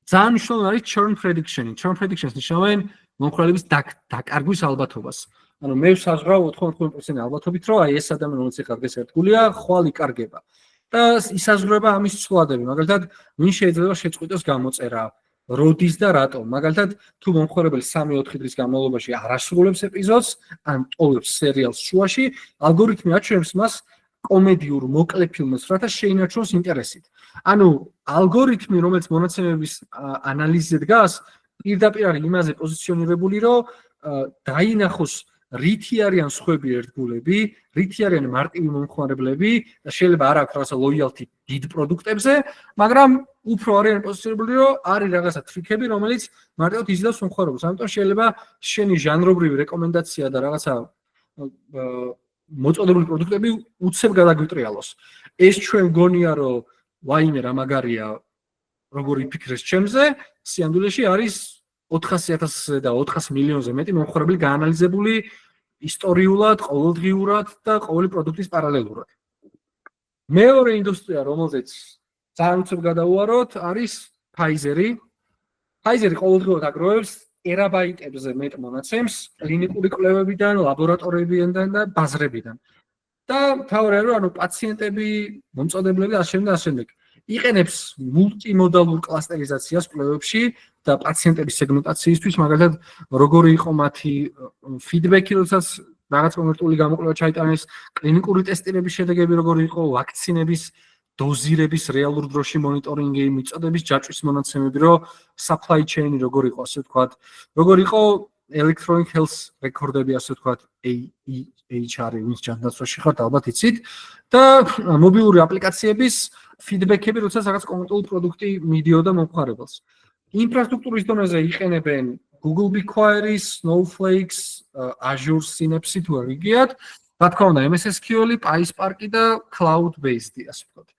ძალიან მნიშვნელოვანი არის churn prediction-ი. Churn prediction-ს ნიშნავენ მომხმარებლების დაკარგვის ალბათობას. ანუ მე ვსაზღვრავ 99% ალბათობით, რომ აი ეს ადამიანი, რომელიც ეხლა დღეს ერთგულია, ხვალ იკარგება. და ისაზღვრება ამის ცვლადები, მაგალითად, ვინ შეიძლება შეწყვიტოს გამოწერა, როდის და რატომ. მაგალითად, თუ მომხმარებელი 3-4 დღის განმავლობაში არ ასრულებს ეპიზოდს, ან ტოვებს სერიალს შუაში, ალგორითმი აჩვენებს მას კომედიურ მოკლე ფილმებს, რათა შეინარჩუნოს ინტერესით. ანუ ალგორითმი, რომელიც მონაცემების ანალიზზე დგას, პირდაპირ არის იმაზე პოზიციონირებული, რომ დაინახოს რითი არიან სხვები ერთგულები, რითი არიან მარტივი მომხმარებლები და შეიძლება არ აქვს რაღაცა loyalty დიდ პროდუქტებზე, მაგრამ უფრო არიან პოზიციონირებული, რომ არის რაღაცა ტრიკები, რომელიც მარტივად იზიდავს მომხმარებელს. ამიტომ შეიძლება შენი ჟანრობრივი რეკომენდაცია და რაღაცა მოწოდებული პროდუქტები უცებ გადაგვიტრიალოს. ეს ჩვენ გონია, რომ ვაიმე რა მაგარია, როგორ იფიქრეს ჩემზე, სიამდვილეში არის 400,000-ზე და 400 მილიონზე მეტი მომხმარებელი გაანალიზებული ისტორიულად, ყოველდღიურად და ყოველი პროდუქტის პარალელურად. მეორე ინდუსტრია, რომელზეც ძალიან უცებ გადავუაროთ, არის Pfizer-ი. Pfizer-ი ყოველდღიურად აგროვებს ტერაბაიტებზე მეტ მონაცემს კლინიკური კვლევებიდან, ლაბორატორიებიდან და ბაზრებიდან. და თავი რომ პაციენტები, მომწოდებლები და ამავდროულად იყენებს მულტიმოდალურ კლასტერიზაციას კვლევებში და პაციენტების სეგმენტაციისთვის, მაგალითად, როგორი იყო მათი ფიდბექი, როდესაც რაღაც კონკრეტული გამოკვლევა ჩაიტანეს, კლინიკური ტესტირების შედეგები როგორი იყო, ვაქცინების დოზირების რეალურ დროში მონიტორინგი, მიწოდების ჯაჭვის მონაცემები, რომ supply chain როგორი იყო, ასე ვთქვათ, როგორი იყო electronic health რეკორდები, ასე ვთქვათ, HR-ი, ვინც ჯანდაცვაში ხართ, ალბათ იცით, და მობილური აპლიკაციების ფიდბექები, როდესაც რაღაც კონკრეტული პროდუქტი მიდიოდა მომხმარებელს. ინფრასტრუქტურის დონეზე იყენებენ Google BigQuery, Snowflake, Azure Synapse თუ არ იგიათ, რა თქმა უნდა, MS SQL, PySpark და Cloud-based-ი, ასე ვთქვათ.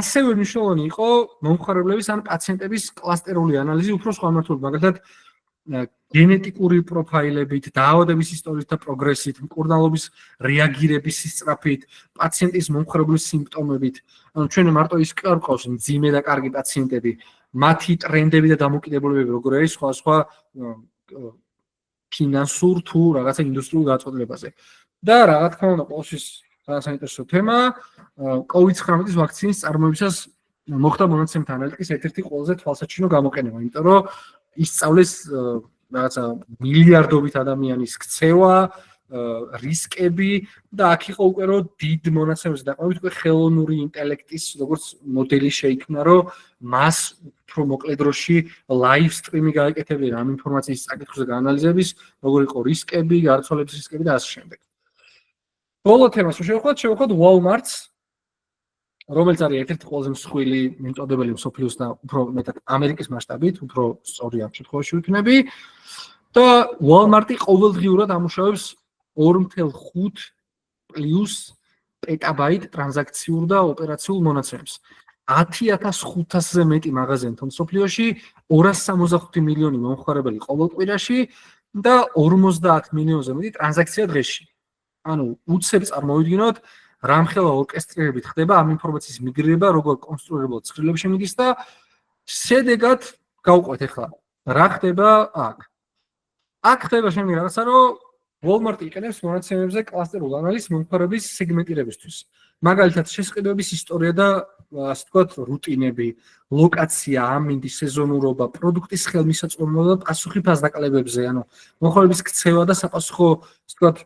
ასევე მნიშვნელოვანი იყო მომხმარებლების ან პაციენტების კლასტერული ანალიზი, უფრო სხვა მართლობრივად, მაგალითად, გენეტიკური პროფაილებით, დაავადების ისტორიით და პროგრესით, მკურნალობის რეაგირების სისწრაფით, პაციენტის მომხმარებლის სიმპტომებით. ანუ ჩვენ მარტო ის კი არ ყავს მძიმე და კარგი პაციენტები, მათი ტრენდები და დამოკიდებულებები როგორ არის სხვა ფინანსურ თუ რაღაცა ინდუსტრიულ გაწოდებაზე. და რა თქმა უნდა, ყოველთვის ძალიან საინტერესო თემაა, COVID-19 ვაქცინის წარმოებისას მოხდა მონაცემთა ანალიტიკის ერთ-ერთი ყველაზე თვალსაჩინო გამოყენება, იმიტომ რომ ისწავლეს რაღაცა მილიარდობით ადამიანის ქცევა, რისკები და აქ იყო უკვე რომ დიდ მონაცემებზე დაყრდნობით უკვე ხელოვნური ინტელექტის როგორც მოდელი შეიქმნა, რომ მას უფრო მოკლე დროში ლაივ სტრიმი გაეკეთებინა ამ ინფორმაციის წაკითხვის და გაანალიზების, როგორ იყო რისკები, გარდაცვალების რისკები და ასე შემდეგ. ბოლო თემას შევხვდით Walmart-ს, რომელიც არის ერთ-ერთი ყველაზე მსხვილი მიმწოდებელი მსოფლიოს და უფრო მეტად ამერიკის მასშტაბით, უფრო სწორი ამ შემთხვევაში ვიქნები. და Walmart-ი ყოველდღიურად ამუშავებს 2.5 პლუს პეტაბაიტ ტრანზაქციურ და ოპერაციულ მონაცემებს. 10,500-ზე მეტი მაღაზიათო მსოფლიოში, 265 მილიონი მომხმარებელი ყოველ კვირაში და 50 მილიონზე მეტი ტრანზაქცია დღეში. ანუ უცებ წარმოვიდგინოთ, რამხელა ორკესტრირებით ხდება ამ ინფორმაციის მიგრირება, როგორ კონსტრუირებულად ცხრილები შემიდის და შედეგად გავყვეთ ახლა. რა ხდება აქ? აქ ხდება შემდგომი რაღაცა, რომ Walmart იყენებს მონაცემებზე კლასტერულ ანალიზს მომხმარებლის სეგმენტირებისთვის. მაგალითად, შესყიდვების ისტორია და ასე ვთქვათ, რუტინები, ლოკაცია, ამინდი, სეზონურობა, პროდუქტის ხელმისაწვდომობა და პასუხი ფასდაკლებებზე, ანუ მომხმარებლის ქცევა და საპასუხო, ასე ვთქვათ,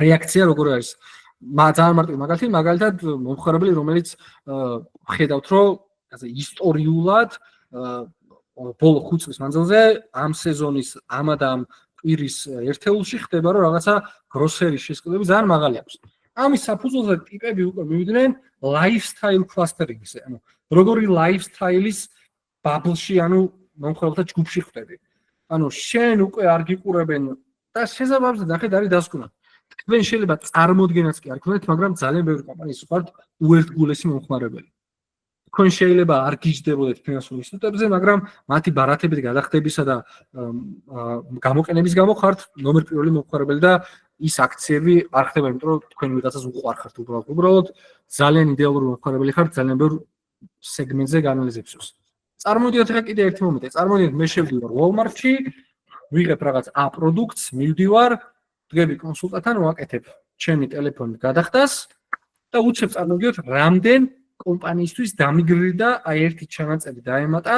რეაქცია როგორ არის. ძალიან მარტივი მაგალითი, მაგალითად, მომხმარებელი, რომელიც ხედავთ, რომ ასე ისტორიულად ბოლო 5 წლის მანძილზე ამ სეზონის ამ და ამ კვირის ერთეულში ხდება, რომ რაღაცა გროსერის შესყიდვები ძალიან მაღალი აქვს. ამის საფუძველზე ტიპები უკვე მივიდნენ lifestyle clustering-ზე, ანუ როგორი lifestyle-ის bubble-ში, ანუ მომხმარებელთა ჯგუფში ხდები. ანუ შენ უკვე არ გიყურებენ და შესაბამისად ნახეთ არის დასკვნა. თქვენ შეიძლება წარმოდგენაც კი არ გქონდეთ, მაგრამ ძალიან ბევრი კომპანიის ვართ უერთგულესი მომხმარებელი. თქვენ შეიძლება არ გიჯდებოდეთ ფინანსურ ინსტიტუტებზე, მაგრამ მათი ბარათებით გადახდებისა და გამოყენების გამო ხართ ნომერ პირველი მომხმარებელი და ის აქციები არ ხდება, იმიტომ რომ თქვენ ვიღაცას უყვარხართ უბრალოდ ძალიან იდეალური მომხმარებელი ხართ ძალიან ბევრ სეგმენტზე გაანალიზებისთვის. წარმოვიდეთ ახლა კიდე ერთი მომენტი. წარმოვიდეთ მე შევდივარ Walmart-ში, ვიღებ რაღაც A პროდუქტს, მივდივარ, დგები კონსულტანტთან, ვაკეთებ ჩემი ტელეფონით გადახდას და უცებ წარმოვიდეთ რამდენ კომპანიისთვის დამიგრირდა აი ერთი ჩანაწერი დაემატა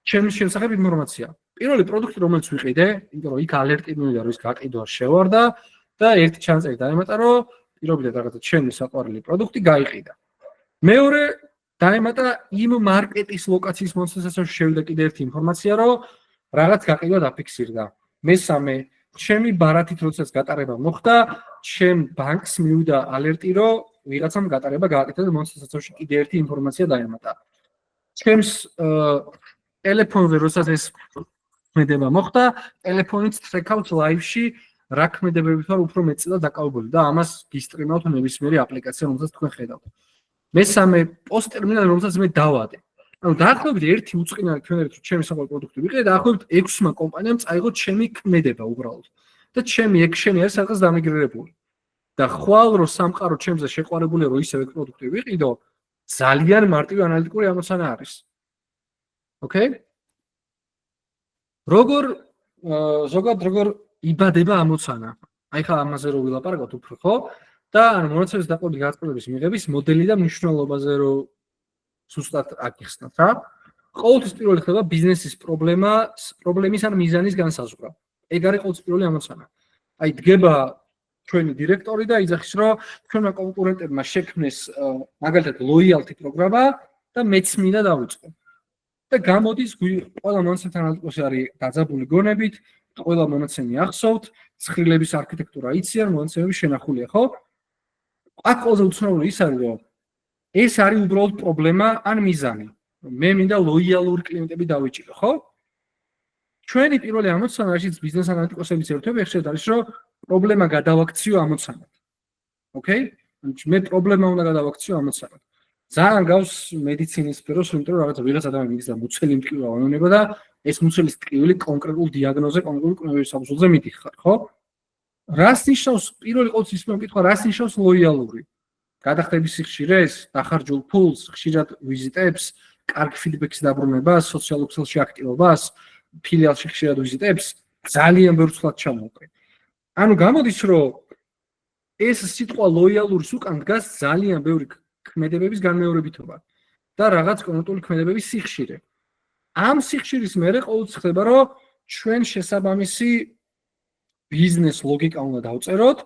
ჩემს შესახებ ინფორმაცია. პირველი პროდუქტი რომელიც ვიყიდე, იმიტომ რომ იქ ალერტი მივიდა რომ ის გაყიდვა შევარდა და ერთი ჩანაწერი დაემატა რომ პირობითად რაღაცა ჩემი საყვარელი პროდუქტი გაიყიდა. მეორე დაემატა იმ მარკეტის ლოკაციის მონაცემებსაც შევიდა კიდე ერთი ინფორმაცია რომ რაღაც გაყიდვა დაფიქსირდა. მესამე ჩემი ბარათით როდესაც გატარება მოხდა, ჩემ ბანკს მივიდა ალერტი რომ ვიღაცამ გატარება გააკეთა და მონაცემებში კიდე ერთი ინფორმაცია დაემატა. ჩემს ტელეფონზე როდესაც ეს ქმედება მოხდა, ტელეფონით ტრეკავს ლაივში რა ქმედებებით ვარ უფრო მეტწილად დაკავებული და ამას გისტრიმავთ ნებისმიერი აპლიკაცია, რომელსაც თქვენ ხედავთ. მესამე პოსტ ტერმინალი, რომელსაც მე დავადე. ანუ დაახლოებით ერთი უწყინარი თქვენ ერთ ჩემი საყვარელი პროდუქტი ვიყიდე და დაახლოებით 6-მა კომპანიამ წაიღო ჩემი ქმედება უბრალოდ. და ჩემი ექშენი არის სადღაც დამიგრირებული. და ხვალ რო სამყარო ჩემზე შეყვარებულია რომ ისევ ეგ პროდუქტი ვიყიდო, ძალიან მარტივი ანალიტიკური ამოცანა არის. ოკეი? როგორ იბადება ამოცანა? აი ხა ამაზე რო ვილაპარაკოთ უფრო ხო? და ანუ მონაცემების დაყოლების გაწყვეტების მიღების მოდელი და მნიშვნელობაზე რო ზუსტად აკიხსნათ რა. ყოველთვის პირველი ხდება ბიზნესის პრობლემის ან მიზანის განსაზღვრა. ეგ არის ყოველთვის პირველი ამოცანა. აი დგება ჩვენი დირექტორი და იძახის რომ ჩვენმა კონკურენტებმა შექმნეს მაგალითად loyalty პროგრამა და მეც მინდა დავიწყო. და გამოდის ყველა მონაცემთა ანალიტიკოსი არის დაძაბული გონებით, ყველა მონაცემი ახსოვთ, ცხრილების არქიტექტურა იციან, მონაცემები შენახულია, ხო? აქ ყველაზე უცნაური ის არის, რომ ეს არის უბრალოდ პრობლემა ან მიზანი. მე მინდა ლოიალური კლიენტები დავიჭირო, ხო? ჩვენი პირველი ამოცანა, რასაც ბიზნეს ანალიტიკოსებიც ერთობ, ეხშეთ არის, რომ პრობლემა გადავაქციო ამოცანად. ოკეი? მე პრობლემა უნდა გადავაქციო ამოცანად. ძალიან გავს მედიცინის სფეროს, იმიტომ რომ რაღაც ვიღაც ადამიანი მიგზა მუცელი მტკივრი აუნება და ეს მუცელის ტკივილი კონკრეტულ დიაგნოზზე, კონკრეტულ კვლევის საფუძველზე მიდიხარ, ხო? რას ნიშნავს პირველი ყოველთვის მეკითხვა, რას ნიშნავს ლოიალური? გადახდების სიხშირეს, დახარჯულ ფულს, ხშირად ვიზიტებს, კარგ ფიდბექს დაბრუნებას, სოციალურ ქსელში აქტივობას, ფილიალში ხშირად ვიზიტებს, ძალიან ბევრ ცვლად ჩამოვყრე. ანუ გამოდის, რომ ეს სიტყვა ლოიალურის უკან დგას ძალიან ბევრი ქმედებების განმეორებითობა და რაღაც კონკრეტული ქმედებების სიხშირე. ამ სიხშირის მერე ყოველთვის ხდება, რომ ჩვენ შესაბამისი ბიზნეს ლოგიკა უნდა დავწეროთ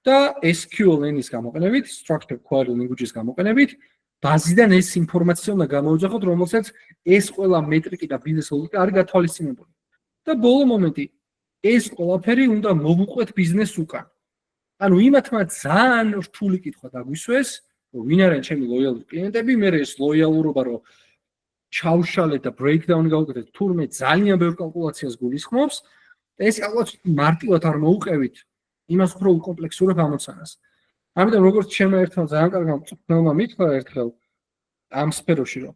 და SQL ენის გამოყენებით, structured query language-ის გამოყენებით, ბაზიდან ეს ინფორმაცია უნდა გამოვიძახოთ, რომელსაც ეს ყველა მეტრიკი და ბიზნეს ლოგიკა არის გათვალისწინებული. და ბოლო მომენტი, ეს ყველაფერი უნდა მოვუყვეთ ბიზნეს უკან. ანუ იმათმა ძალიან რთული კითხვა დაგვისვეს, რომ ვინ არიან ჩემი ლოიალური კლიენტები, მე ეს ლოიალურობა რომ ჩავშალეთ და breakdown გავუკეთეთ, თურმე ძალიან ბევრ კალკულაციას გულისხმობს. ეს კალკულაცია მარტივად არ მოუყევით იმას უფრო კომპლექსურად ამოცანას. ამიტომ როგორც ჩემმა ერთმა ძალიან კარგმა მწვრთნელმა მითქვა ერთხელ ამ სფეროში რომ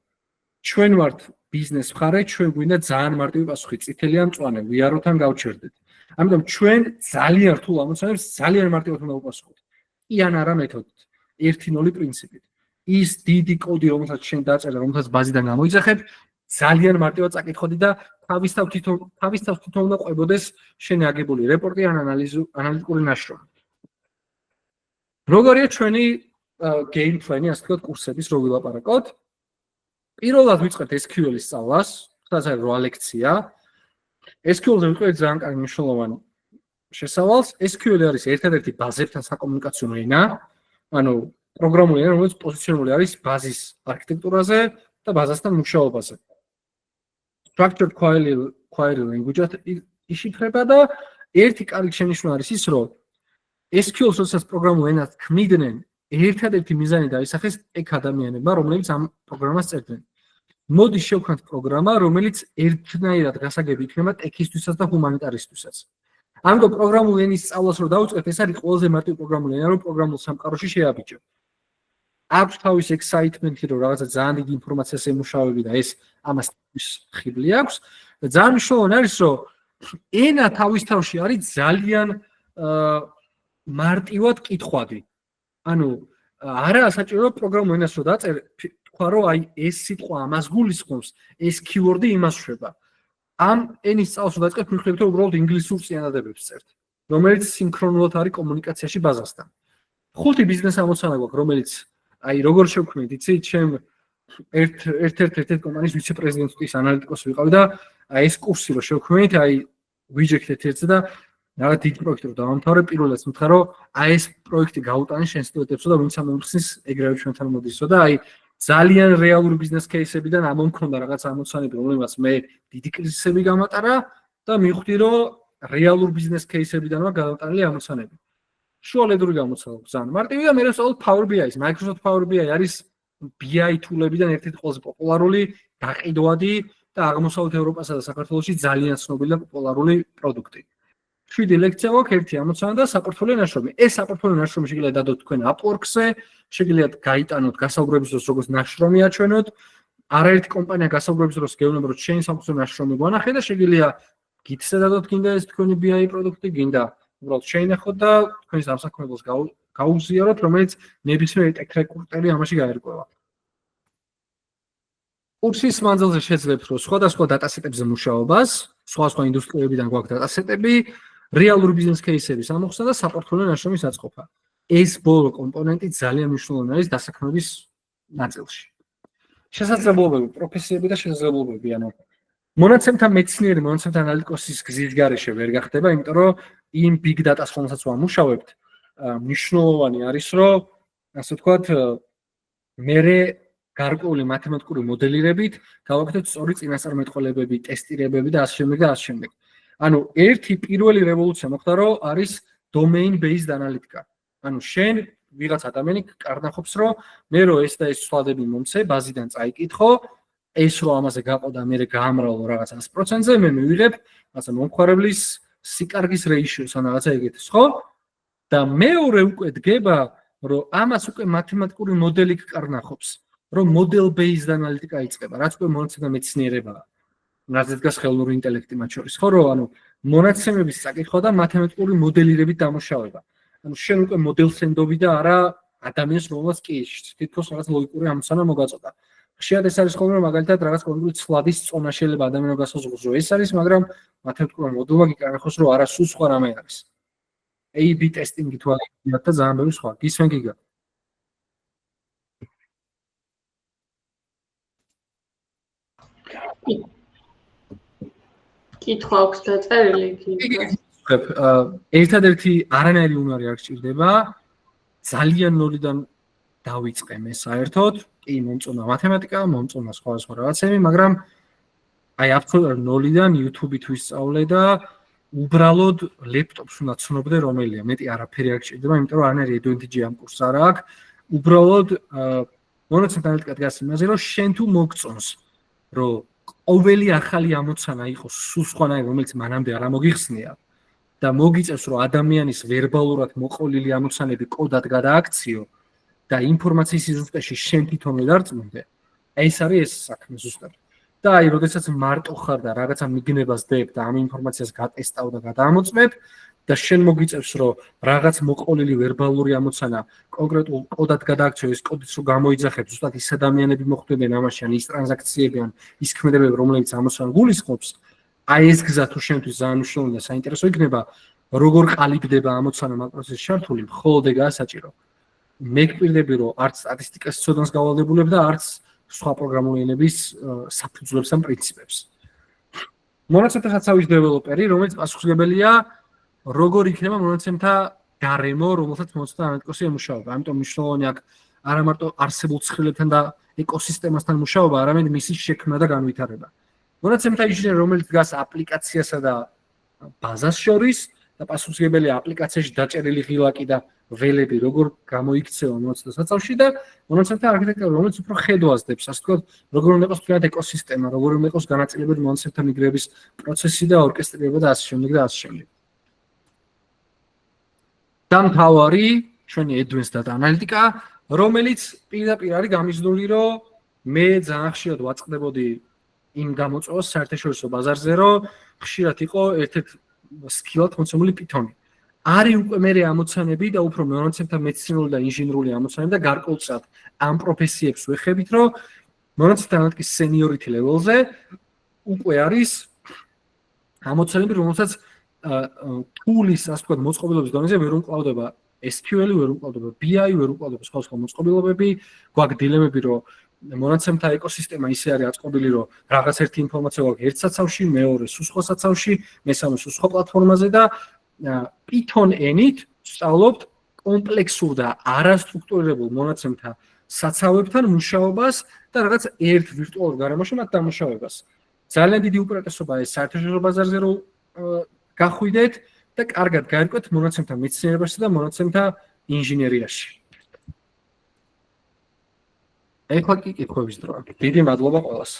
ჩვენ ვართ ბიზნეს მხარე, ჩვენ გვინდა ძალიან მარტივი პასუხი, წითელი ან მწვანე, ვიაროთან გავჩერდეთ. ამიტომ ჩვენ ძალიან რთულ ამოცანებს ძალიან მარტივად უნდა ვუპასუხოთ. კი ან არა მეთოდით, 1-0 პრინციპით. ის დიდი კოდი, რომელსაც შენ დაწერე, რომელსაც ბაზიდან გამოიძახებ, ძალიან მარტივად წაკითხოდი და თავისთავად თვითონ უნდა ყვებოდეს შენი აგებული რეპორტი ან ანალიტიკური ნაშრომი. როგორია ჩვენი game plan-ი, ასე ვთქვათ, კურსების რო ვილაპარაკოთ? პირველად ვიწყებთ SQL-ის სწავლას, სადაც არის 8 ლექცია. SQL-ზე ვიწყებთ ძალიან კარგი მნიშვნელოვანი შესავალს. SQL არის ერთადერთი ბაზებთან საკომუნიკაციო ენა, ანუ პროგრამული ენა, რომელიც პოზიციონირებული არის ბაზის არქიტექტურაზე და ბაზასთან მუშაობაზე. Structured query language-ად იშიფრება და ერთი კარგი შენიშვნა არის ის, რომ SQL-ს როდესაც პროგრამულ ენად ქმნიდნენ, ერთადერთი მიზანი დაისახეს ეგ ადამიანებმა, რომლებიც ამ პროგრამას წერდნენ. მოდი შევქმნათ პროგრამა, რომელიც ერთნაირად გასაგები იქნება ტექისთვისაც და ჰუმანიტარისტვისაც. ამიტომ პროგრამულ ენის სწავლას რო დავუწყებთ, ეს არის ყველაზე მარტივი პროგრამული ენა, რომ პროგრამულ სამყაროში შეაბიჯო. აქვს თავის excitement-ი, რომ რაღაცა ძალიან დიდი ინფორმაციას ემუშავები და ეს ამას ხიბლი აქვს. და ძალიან მნიშვნელოვანი არის, რომ ენა თავის თავში არის ძალიან მარტივად კითხვადი. ანუ არა საჭირო პროგრამულ ენას რო დაწერ, თქვა რომ აი ეს სიტყვა ამას გულისხმობს, ეს keyword-ი იმას შვება. ამ ენის სწავლას რო დაწყებთ, მიხვდებით რომ უბრალოდ ინგლისურ წინადადებებს წერთ, რომელიც სინქრონულად არის კომუნიკაციაში ბაზასთან. 5 ბიზნეს ამოცანა გვაქვს, რომელიც აი როგორ შევქმნით, იცი, ჩემ ერთ-ერთი კომპანიის ვიცე-პრეზიდენტის ანალიტიკოსი ვიყავი და აი ეს კურსი რო შევქმნით, აი ვიჯექთეთ ერთზე და რაღაც დიდ პროექტი რო დავამთავრე, პირველად მითხრა რომ აი ეს პროექტი გაუტანე შენ სტუდენტებსო და ვინც ამომხსნის ეგრევე ჩვენთან მოდისო და აი ძალიან რეალური ბიზნეს кейსებიდან ამომქონდა რაღაც ამოცანები, რომლებსაც მე დიდი კრიზისები გამატარა და მივხვდი რომ რეალურ ბიზნეს кейსებიდანაა გადატანილი ამოცანები. შუალედური გამოცანა ძალიან მარტივი და მე ვსწავლობ Power BI-ს. Microsoft Power BI არის BI თულებიდან ერთ-ერთი ყველაზე პოპულარული, გაყიდვადი და აღმოსავლეთ ევროპასა და საქართველოში ძალიან ცნობილი და პოპულარული პროდუქტი. 7 ლექცია გვაქვს, ერთი ამოცანა და საპორტფოლიო ნაშრომი. ეს საპორტფოლიო ნაშრომი შეგიძლიათ დადოთ თქვენ Upwork-ზე, შეგიძლიათ გაიტანოთ გასაუბრების დროს როგორც ნაშრომი აჩვენოთ, არაერთი კომპანია გასაუბრებს დროს გეუბნება რომ შენი სამყარო ნაშრომი გვანახე და შეგიძლია გითსა დადოთ გინდა ეს თქვენი BI პროდუქტი გინდა უბრალოდ შეინახოთ და თქვენი სამსახურებელს გაუზიაროთ რომელიც ნებისმიერი ტექნიკური ამაში გაერკვევა. კურსის მანძილზე შეძლებთ რომ სხვადასხვა დატასეტებზე მუშაობას, სხვადასხვა ინდუსტრიებიდან გვაქვს დატასეტები, რეალური ბიზნეს кейსების ამოხსნა და საპორტფოლიო ნაშრომის აწყობა. ეს ბოლო კომპონენტი ძალიან მნიშვნელოვანი არის დასაქმების ნაწილში. შესაძლებლობები, პროფესიები და შესაძლებლობები, ანუ მონაცემთა მეცნიერი, მონაცემთა ანალიტიკოსის გზის გარეშე ვერ გახდება, იმიტომ რომ იმ big data-ს რომელსაც ვამუშავებთ, მნიშვნელოვანი არის, რომ ასე ვთქვათ, მერე გარკვეული მათემატიკური მოდელირებით გავაკეთოთ სწორი წინასწარმეტყველებები, ტესტირებები და ასე შემდეგ და ასე შემდეგ. ანუ ერთი პირველი რევოლუცია მოხდა, რომ არის domain based analytica. ანუ შენ ვიღაც ადამიანი კარნახობს, რომ მე რო ეს და ეს ცვლადები მომცე, ბაზიდან წაიკითხო, ეს რო ამაზე გაყო და მე გაამრავლო რაღაც 100%-ზე, მე მივიღებ ასე მომხმარებლის სიკარგის ratio-ს ან რაღაცა ეგეთის, ხო? და მეორე უკვე დგება, რომ ამას უკვე მათემატიკური მოდელი კარნახობს, რომ model based analytica იწყება, რაც უკვე მონაცემთა მეცნიერებაა. რაზეც დგას ხელოვნური ინტელექტი მათ შორის, ხო, რომ ანუ მონაცემების საკითხვა და მათემატიკური მოდელირებით დამუშავება. ანუ შენ უკვე მოდელს ენდობი და არა ადამიანს რომელსაც კი თითქოს რაღაც ლოგიკური ამოცანა მოგაწოდა. ხშირად ეს არის ხოლმე რომ მაგალითად რაღაც კონკრეტული ცვლადის წონა შეიძლება ადამიანს გასაზღვროს, რომ ეს არის, მაგრამ მათემატიკურ მოდელმა გიკარნახოს, რომ არა სულ სხვა რამე არის. A/B ტესტინგი თუ აღიქვათ და ძალიან ბევრი სხვა. გისმენ გიგა. კითხვა აქვს დაწერილი კი. ერთადერთი არანაირი უნარი არ გჭირდება, ძალიან ნოლიდან დავიწყე მე საერთოდ, კი მომწონა მათემატიკა, მომწონა სხვა რაღაცები, მაგრამ აი აბსოლუტურად ნოლიდან YouTube-ით ვისწავლე და უბრალოდ ლეპტოპს უნდა ცნობდე რომელია, მეტი არაფერი არ გჭირდება, იმიტომ რომ არანაირი advantage ამ კურსს არ აქვს. უბრალოდ მონაცემთა ანალიტიკა დგას იმაზე, რომ შენ თუ მოგწონს, რომ ყოველი ახალი ამოცანა იყოს სულ სხვანაირი, რომელიც მანამდე არ მოგიხსნია და მოგიწევს, რომ ადამიანის ვერბალურად მოყოლილი ამოცანები კოდად გადააქციო და ინფორმაციის სიზუსტეში შენ თვითონ ვერ დარწმუნდე, ეს არის ეს საქმე ზუსტად. და აი, როდესაც მარტო ხარ და რაღაცა მიგნებას დებ და ამ ინფორმაციას გატესტავ და გადაამოწმებ და შენ მოგიწევს, რომ რაღაც მოყოლილი ვერბალური ამოცანა კონკრეტულ კოდად გადააქციო, ეს კოდიც რო გამოიძახებს, ზუსტად ის ადამიანები მოხვდებიან ამაში, ან ის ტრანზაქციები, ან ის ქმედებები, რომლებიც ამოცანა გულისხმობს, აი ეს გზა თუ შენთვის ძალიან მნიშვნელოვანი და საინტერესო იქნება, როგორ ყალიბდება ამოცანა მაგ პროცესში ჩართული, მხოლოდ ეგაა საჭირო. მე გპირდები, რომ არც სტატისტიკას ცოდნას გავალდებულებ და არც სხვა პროგრამული ენების საფუძვლებს ან პრინციპებს. მონაცემთა საცავის დეველოპერი, რომელიც პასუხისმგებელია, როგორ იქნება მონაცემთა გარემო, რომელსაც მონაცემთა ანალიტიკოსი ემუშავება. ამიტომ მნიშვნელოვანი აქ არა მარტო არსებულ ცხრილებთან და ეკოსისტემასთან მუშაობა, არამედ მისი შექმნა და განვითარება. მონაცემთა ინჟინერი, რომელიც დგას აპლიკაციასა და ბაზას შორის და პასუხისმგებელია აპლიკაციაში დაჭერილი ღილაკი და ველები, როგორ გამოიქცევა მონაცემთა საცავში და მონაცემთა არქიტექტურა, რომელიც უფრო ხედვას დებს, ასე ვთქვათ, როგორ უნდა იყოს მთლიანად ეკოსისტემა, როგორ უნდა იყოს განაწილებული მონაცემთა მიგრების პროცესი და ორკესტრირება და ასე შემდეგ და ასე შემდეგ. დამთავარი ჩვენი advanced data analytica, რომელიც პირდაპირ არის გამიზნული, რომ მე ძალიან ხშირად ვაწყდებოდი იმ გამოწვევას საერთაშორისო ბაზარზე, რომ ხშირად იყო ერთ-ერთ სკილად მოცემული Python-ი. არის უკვე მე ამოცანები და უფრო მონაცემთა მეცნიერული და ინჟინერული ამოცანები და გარკვეულწილად ამ პროფესიებს ვეხებით, რომ მონაცემთა ანალიტიკის seniority level-ზე უკვე არის ამოცანები, რომელსაც tools-ის, ასე ვთქვათ, მოწყობილობის დონეზე ვერ უმკლავდება SQL-ი, ვერ უმკლავდება BI-ი, ვერ უმკლავდება სხვა მოწყობილობები, გვაქვს დილემები, რომ მონაცემთა ეკოსისტემა ისე არის აწყობილი, რომ რაღაც ერთი ინფორმაცია გვაქვს ერთ საცავში, მეორე სულ სხვა საცავში, მესამე სულ სხვა პლატფორმაზე და Python ენით სწავლობთ კომპლექსურ და არასტრუქტურირებულ მონაცემთა საცავებთან მუშაობას და რაღაც ერთ ვირტუალურ გარემოში მათ დამუშავებას. ძალიან დიდი უპირატესობაა ეს საერთაშორისო ბაზარზე რომ გახვიდეთ და კარგად გაერკვეთ მონაცემთა მეცნიერებაში და მონაცემთა ინჟინერიაში. ეხლა კი კითხვების დროა. დიდი მადლობა ყველას.